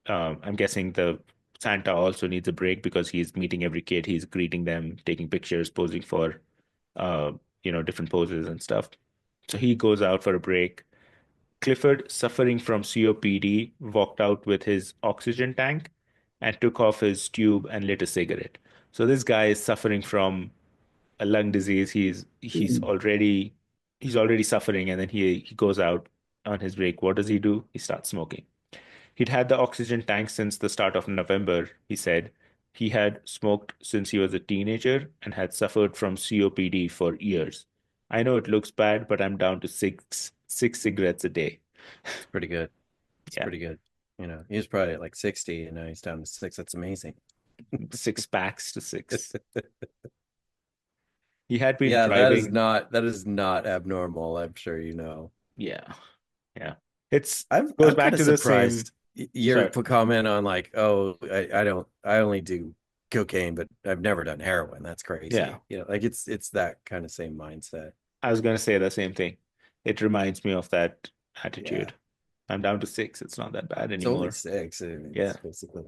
I'm guessing the Santa also needs a break because he's meeting every kid, he's greeting them, taking pictures, posing for uh, different poses and stuff. So he goes out for a break. Clifford, suffering from COPD, walked out with his oxygen tank and took off his tube and lit a cigarette. So this guy is suffering from a lung disease. He's already suffering, and then he goes out on his break. What does he do? He starts smoking. He'd had the oxygen tank since the start of November, he said. He had smoked since he was a teenager and had suffered from COPD for years. I know it looks bad, but I'm down to six cigarettes a day. It's pretty good. It's Yeah, pretty good. He was probably at like 60 and now he's down to six. That's amazing. six packs to six. He had been Yeah, driving. that is not abnormal, I'm sure you know. Yeah, yeah. It's goes I'm back kind of to the same. surprised your Sorry. comment on like, oh, I only do cocaine, but I've never done heroin. That's Yeah, crazy. Like it's that kind of same mindset. I was gonna say the same thing. It reminds me of that Yeah. attitude. I'm down to six. It's not that bad It's only anymore. six. I mean, it's Yeah. basically,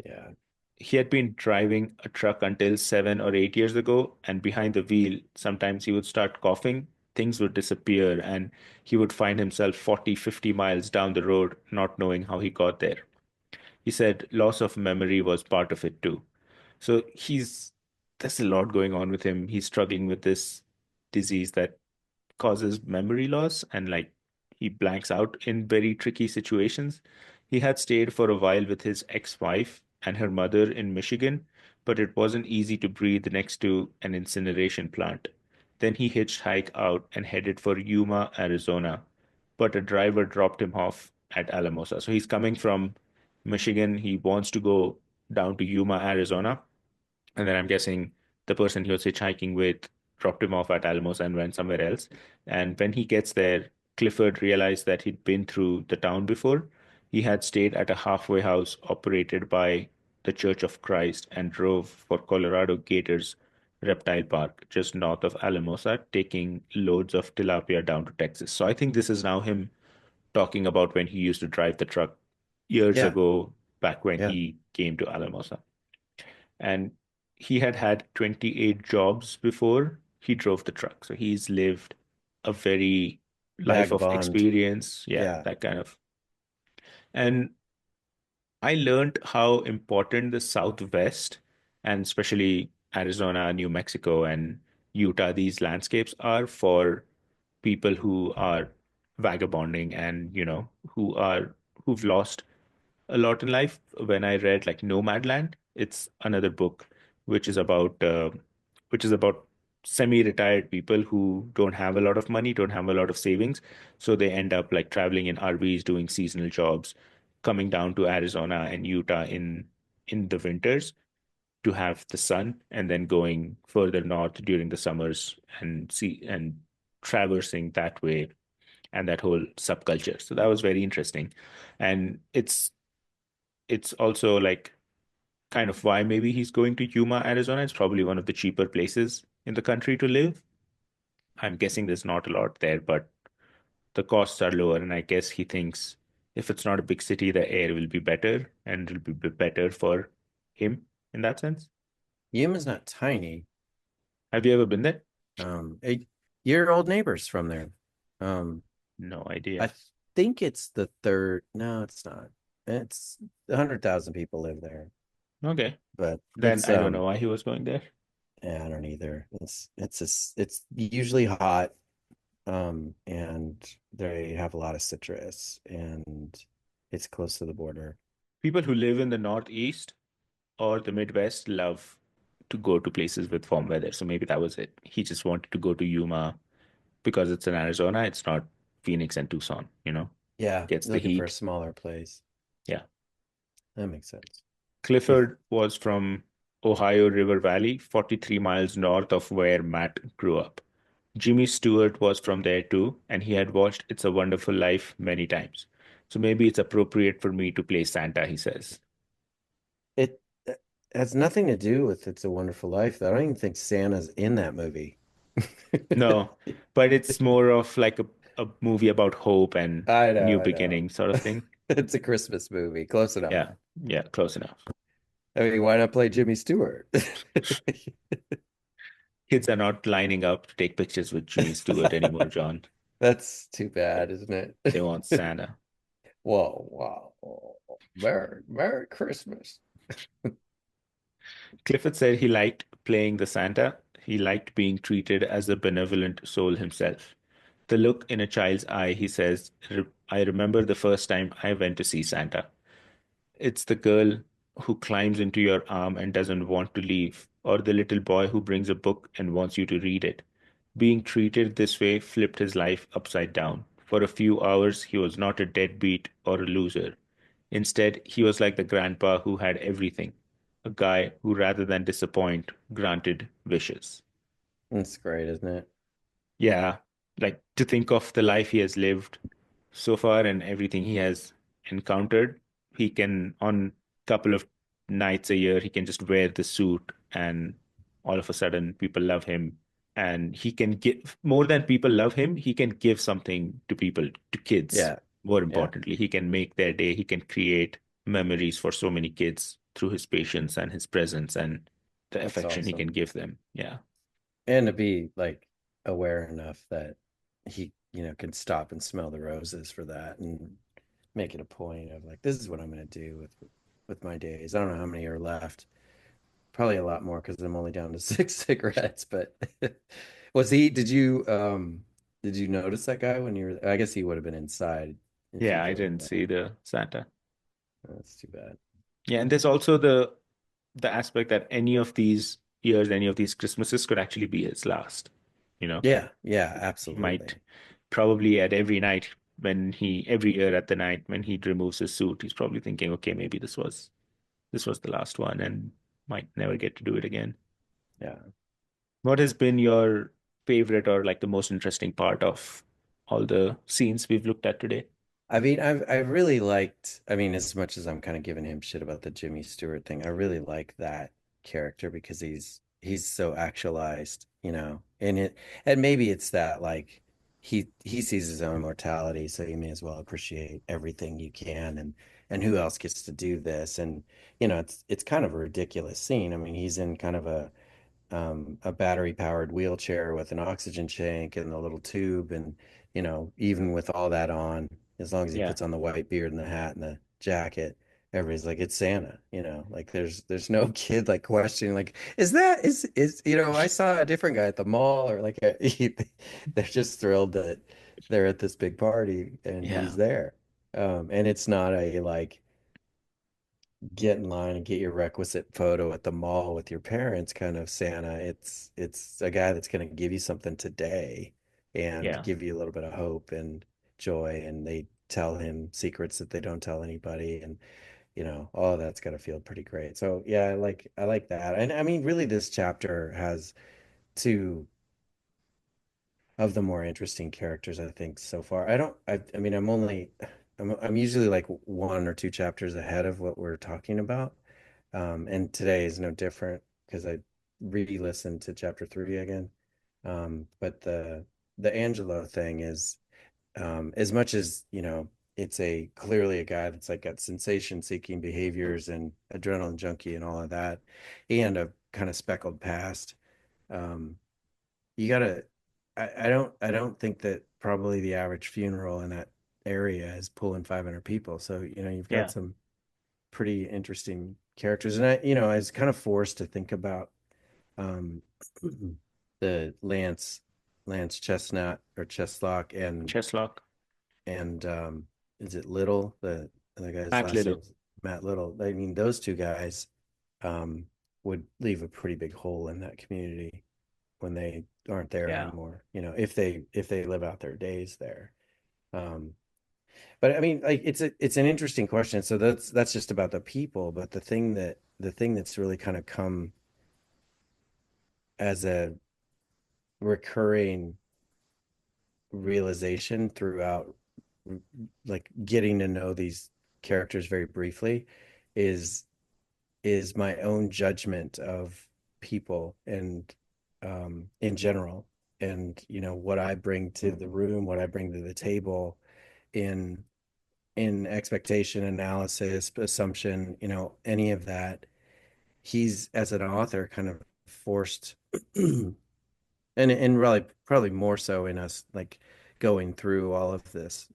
yeah. He had been driving a truck until 7 or 8 years ago, and behind the wheel, sometimes he would start coughing, things would disappear, and he would find himself 40, 50 miles down the road, not knowing how he got there. He said loss of memory was part of it too. So there's a lot going on with him. He's struggling with this disease that causes memory loss, and like he blanks out in very tricky situations. He had stayed for a while with his ex-wife and her mother in Michigan, but it wasn't easy to breathe next to an incineration plant. Then he hitchhiked out and headed for Yuma, Arizona. but a driver dropped him off at Alamosa. So he's coming from Michigan. He wants to go down to Yuma, Arizona. And then I'm guessing the person he was hitchhiking with dropped him off at Alamos and went somewhere else. And when he gets there, Clifford realized that he'd been through the town before. He had stayed at a halfway house operated by the Church of Christ and drove for Colorado Gators Reptile Park, just north of Alamosa, taking loads of tilapia down to Texas. So I think this is now him talking about when he used to drive the truck years Yeah, ago, back when yeah. he came to Alamosa. And he had had 28 jobs before he drove the truck. So he's lived a very life of Vagabond. experience. Yeah, Yeah. that kind of. And I learned how important the Southwest and especially Arizona, New Mexico, and Utah, these landscapes are for people who are vagabonding and, who've lost a lot in life. When I read like Nomadland, it's another book which is about uh, which is about semi-retired people who don't have a lot of money, don't have a lot of savings, so they end up like traveling in RVs, doing seasonal jobs, coming down to Arizona and Utah in the winters to have the sun, and then going further north during the summers and see and traversing that way and that whole subculture. So that was very interesting. And it's also like kind of why maybe he's going to Yuma, Arizona. It's probably one of the cheaper places in the country to live. I'm guessing there's not a lot there, but the costs are lower. And I guess he thinks if it's not a big city, the air will be better and it'll be better for him in that sense. Yuma's not tiny. Have you ever been there? A, your old neighbors from there. Um, No I idea. think it's the third. No, it's not. It's 100,000 people live there, Okay. but Then it's I don't know why he was going there. yeah, I don't either. It's usually hot, and they have a lot of citrus, and it's close to the border. People who live in the Northeast or the Midwest love to go to places with warm weather. So maybe that was it. He just wanted to go to Yuma because it's in Arizona. It's not Phoenix and Tucson. Yeah, Gets the looking for a heat. smaller place. Yeah. That makes sense. If Clifford was from Ohio River Valley, 43 miles north of where Matt grew up. Jimmy Stewart was from there too, and he had watched It's a Wonderful Life many times. So maybe it's appropriate for me to play Santa, he says. it has nothing to do with It's a Wonderful Life, though. I don't even think Santa's in that movie. No, but it's more of like a movie about hope and I know, new I know. beginning sort of thing. It's a Christmas movie. Close enough. Yeah, yeah, close enough. I mean, why not play Jimmy Stewart? Kids are not lining up to take pictures with Jimmy Stewart anymore, John. That's too bad, isn't They want it? Santa. Whoa, wow. Merry Christmas. Clifford said he liked playing the Santa. He liked being treated as a benevolent soul himself. The look in a child's eye, he says, I remember the first time I went to see Santa. It's the girl who climbs into your arm and doesn't want to leave, or the little boy who brings a book and wants you to read it. Being treated this way flipped his life upside down. For a few hours, he was not a deadbeat or a loser. Instead, he was like the grandpa who had everything, a guy who, rather than disappoint, granted wishes. That's great, isn't it? Yeah, like to think of the life he has lived so far and everything he has encountered, he can, on couple of nights a year, he can just wear the suit and all of a sudden people love him. And he can give more than people love him, he can give something to people, to kids. Yeah, More yeah. importantly, he can make their day, he can create memories for so many kids through his patience and his presence and the That's affection he can awesome. give them. Yeah. And to be like aware enough that he, can stop and smell the roses for that and make it a point of like, this is what I'm going to do with my days. I don't know how many are left. Probably a lot more because I'm only down to 6 cigarettes. But was he? Did you notice that guy when you were? I guess he would have been inside if you Yeah, I drove didn't by. see the Santa. That's too bad. Yeah, and there's also the aspect that any of these years, any of these Christmases could actually be his last. You know, Yeah, yeah, he might absolutely. probably at every night. when he every year at the night when he removes his suit, he's probably thinking, okay, maybe this was the last one and might never get to do it again. Yeah. What has been your favorite or like the most interesting part of all the scenes we've looked at today? I mean, I've really liked, I mean, as much as I'm kind of giving him shit about the Jimmy Stewart thing, I really like that character because he's so actualized, you know. And maybe it's that like he sees his own mortality, so you may as well appreciate everything you can and who else gets to do this. And you know, it's kind of a ridiculous scene. I mean, he's in kind of a battery powered wheelchair with an oxygen tank and a little tube. And, you know, even with all that on, as long as he Yeah, puts on the white beard and the hat and the jacket, everybody's like, it's Santa, you know, like there's no kid like questioning, like, you know, I saw a different guy at the mall or like, they're just thrilled that they're at this big party and yeah, he's there. And it's not a like, get in line and get your requisite photo at the mall with your parents kind of Santa. It's a guy that's going to give you something today and yeah, give you a little bit of hope and joy. And they tell him secrets that they don't tell anybody. And you know, all of that's got to feel pretty great. So yeah, I like that. And I mean, really, this chapter has two of the more interesting characters I think so far. I mean, I'm usually like one or two chapters ahead of what we're talking about. And today is no different because I re-listened to chapter three again. But the Angelo thing is as much as, you know, it's a clearly a guy that's like got sensation seeking behaviors and adrenaline junkie and all of that, and a kind of speckled past. Um, you gotta I don't think that probably the average funeral in that area is pulling 500 people. So, you know, you've got yeah, some pretty interesting characters. And I, you know, I was kind of forced to think about um the Lance Chestnut or Chestlock Chesslock, and is it Little? The guy's Matt last Little. name's Matt Little. I mean, those two guys um would leave a pretty big hole in that community when they aren't there Yeah, anymore, you know, if they live out their days there. Um, but I mean, like it's an interesting question. So that's just about the people, but the thing that's really kind of come as a recurring realization throughout like getting to know these characters very briefly is is my own judgment of people and in general, and you know what I bring to the room, what I bring to the table in expectation, analysis, assumption, you know, any of that. He's as an author kind of forced and really probably more so in us like going through all of this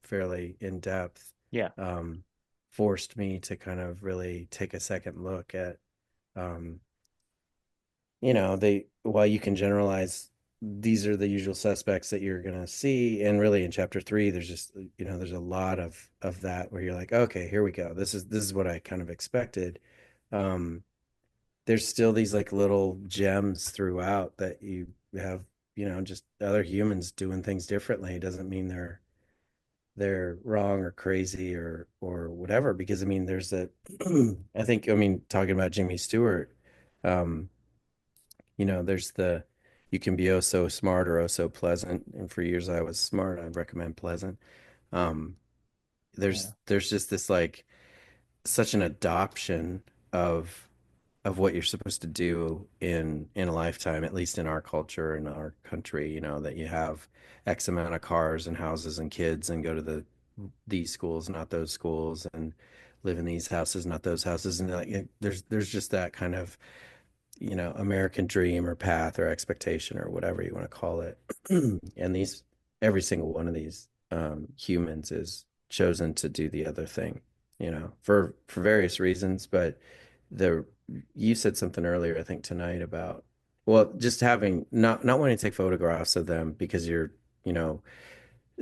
fairly in depth, yeah, um forced me to kind of really take a second look at um you know, they while you can generalize these are the usual suspects that you're going to see, and really in chapter 3 there's just, you know, there's a lot of that where you're like, okay, here we go, this is what I kind of expected. um there's still these like little gems throughout that you have, you know, just other humans doing things differently. It doesn't mean they're wrong or crazy or whatever, because I mean there's a I think, I mean, talking about Jimmy Stewart, um you know, there's the you can be oh so smart or oh so pleasant, and for years I was smart, I recommend pleasant. um yeah, there's just this like such an adoption of what you're supposed to do in a lifetime, at least in our culture, in our country, you know, that you have X amount of cars and houses and kids and go to these schools, not those schools, and live in these houses, not those houses. And like there's just that kind of, you know, American dream or path or expectation or whatever you want to call it. And these every single one of these humans is chosen to do the other thing, you know, for various reasons. But the you said something earlier, I think tonight, about well, just having not wanting to take photographs of them because you're, you know,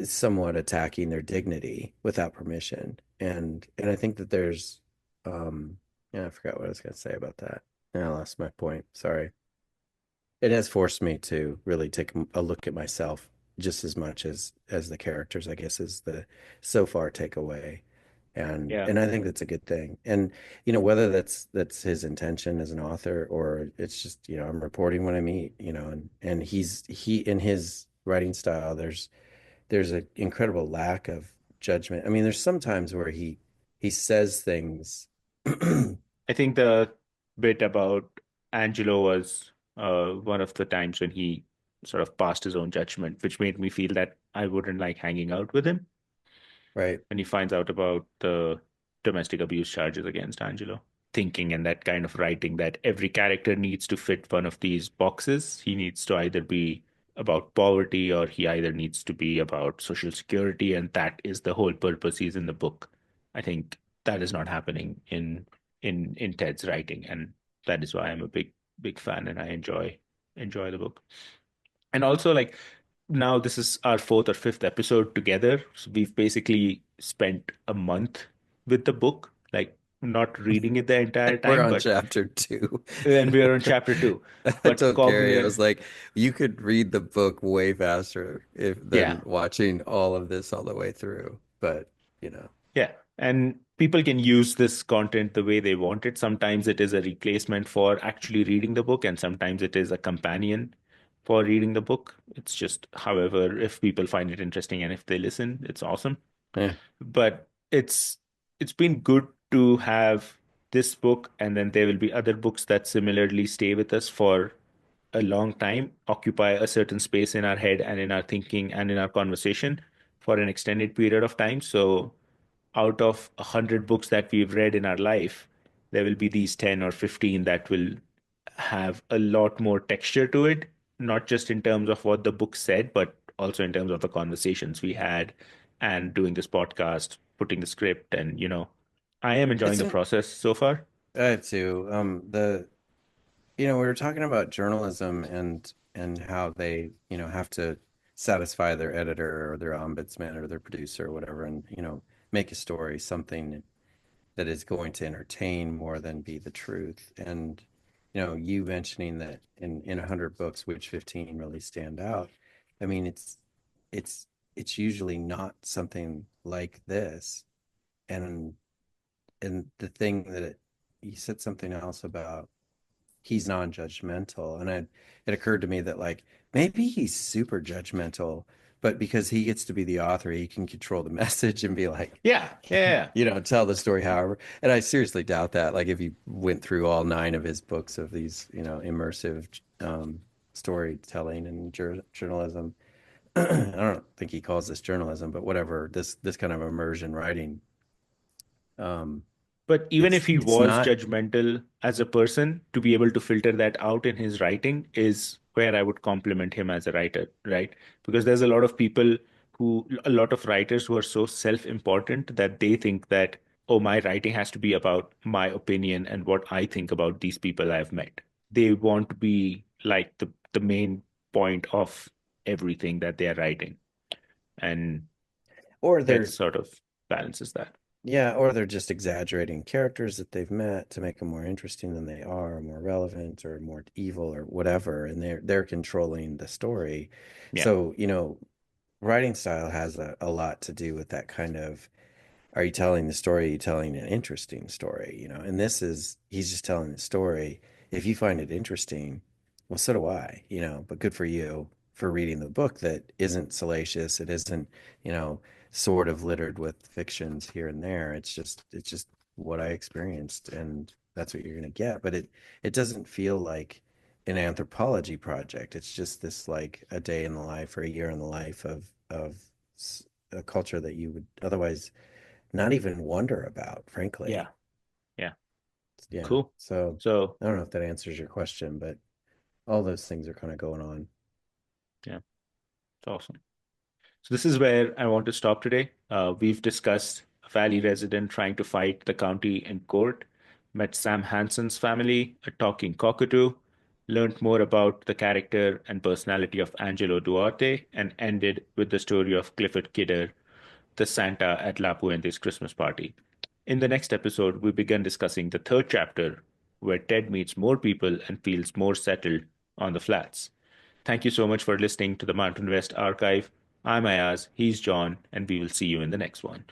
somewhat attacking their dignity without permission. And I think that there's yeah, I forgot what I was gonna say about that. Yeah, I lost my point. Sorry. It has forced me to really take a look at myself. just as much as the characters, I guess, is the so far takeaway. Yeah. And I think that's a good thing. And you know, whether that's his intention as an author or it's just, you know, I'm reporting what I meet, you know, and he in his writing style, there's an incredible lack of judgment. I mean, there's some times where he says things. I think the bit about Angelo was one of the times when he sort of passed his own judgment, which made me feel that I wouldn't like hanging out with him Right. when he finds out about the domestic abuse charges against Angelo. Thinking and that kind of writing that every character needs to fit one of these boxes. He needs to either be about poverty or he either needs to be about social security, and that is the whole purpose he's in the book. I think that is not happening in Ted's writing, and that is why I'm a big fan and I enjoy the book. And also, like, now this is our fourth or fifth episode together. So we've basically spent a month with the book, like not reading it the entire We're time, on but chapter two. and we are on chapter two. I But told Carrie, I cognitive, was like, you could read the book way faster if yeah, than watching all of this all the way through. But, you know, yeah. And people can use this content the way they want it. Sometimes it is a replacement for actually reading the book, and sometimes it is a companion for reading the book. It's just, however, if people find it interesting and if they listen, it's awesome. yeah. But it's been good to have this book, and then there will be other books that similarly stay with us for a long time, occupy a certain space in our head and in our thinking and in our conversation for an extended period of time. So out of 100 books that we've read in our life, there will be these 10 or 15 that will have a lot more texture to it, not just in terms of what the book said, but also in terms of the conversations we had and doing this podcast, putting the script, and I am enjoying It's the an process so far. I too. You know, we were talking about journalism and how they, you know, have to satisfy their editor or their ombudsman or their producer or whatever, and, you know, make a story something that is going to entertain more than be the truth. And, you know, you mentioning that in 100 books, which 15 really stand out. I mean, it's it's usually not something like this. And the thing that you said something else about he's non-judgmental, and it occurred to me that like maybe he's super judgmental, but because he gets to be the author, he can control the message and be like, Yeah, yeah. you know, tell the story however. And I seriously doubt that. Like if you went through all nine of his books of these, you know, immersive storytelling and journalism, I don't think he calls this journalism, but whatever, this kind of immersion writing, um, But even if he it's was not. judgmental as a person, to be able to filter that out in his writing is where I would compliment him as a writer, right? Because there's a lot of people a lot of writers who are so self-important that they think that, oh, my writing has to be about my opinion and what I think about these people I've met. They want to be like the main point of everything that they are writing. And Or that they're sort of balances that. Yeah, or they're just exaggerating characters that they've met to make them more interesting than they are, or more relevant, or more evil, or whatever, and they're controlling the story. Yeah. So, you know, writing style has a lot to do with that kind of, are you telling the story? Are you telling an interesting story? You know, and this is, he's just telling the story. If you find it interesting, well, so do I, you know, but good for you for reading the book that isn't salacious. It isn't, you know, sort of littered with fictions here and there. It's just what I experienced, and that's what you're going to get. But it doesn't feel like an anthropology project. It's just this like a day in the life or a year in the life of a culture that you would otherwise not even wonder about, Yeah. frankly. Yeah. Yeah. Cool. So So, I don't know if that answers your question, but all those things are kind of going on. yeah, it's awesome. So this is where I want to stop today. We've discussed a Valley resident trying to fight the county in court, met Sam Hanson's family, a talking cockatoo, learned more about the character and personality of Angelo Duarte, and ended with the story of Clifford Kidder, the Santa at La Puente's Christmas party. In the next episode, we begin discussing the third chapter, where Ted meets more people and feels more settled on the flats. Thank you so much for listening to the Mountain West Archive. I'm Ayaz, he's John, and we will see you in the next one.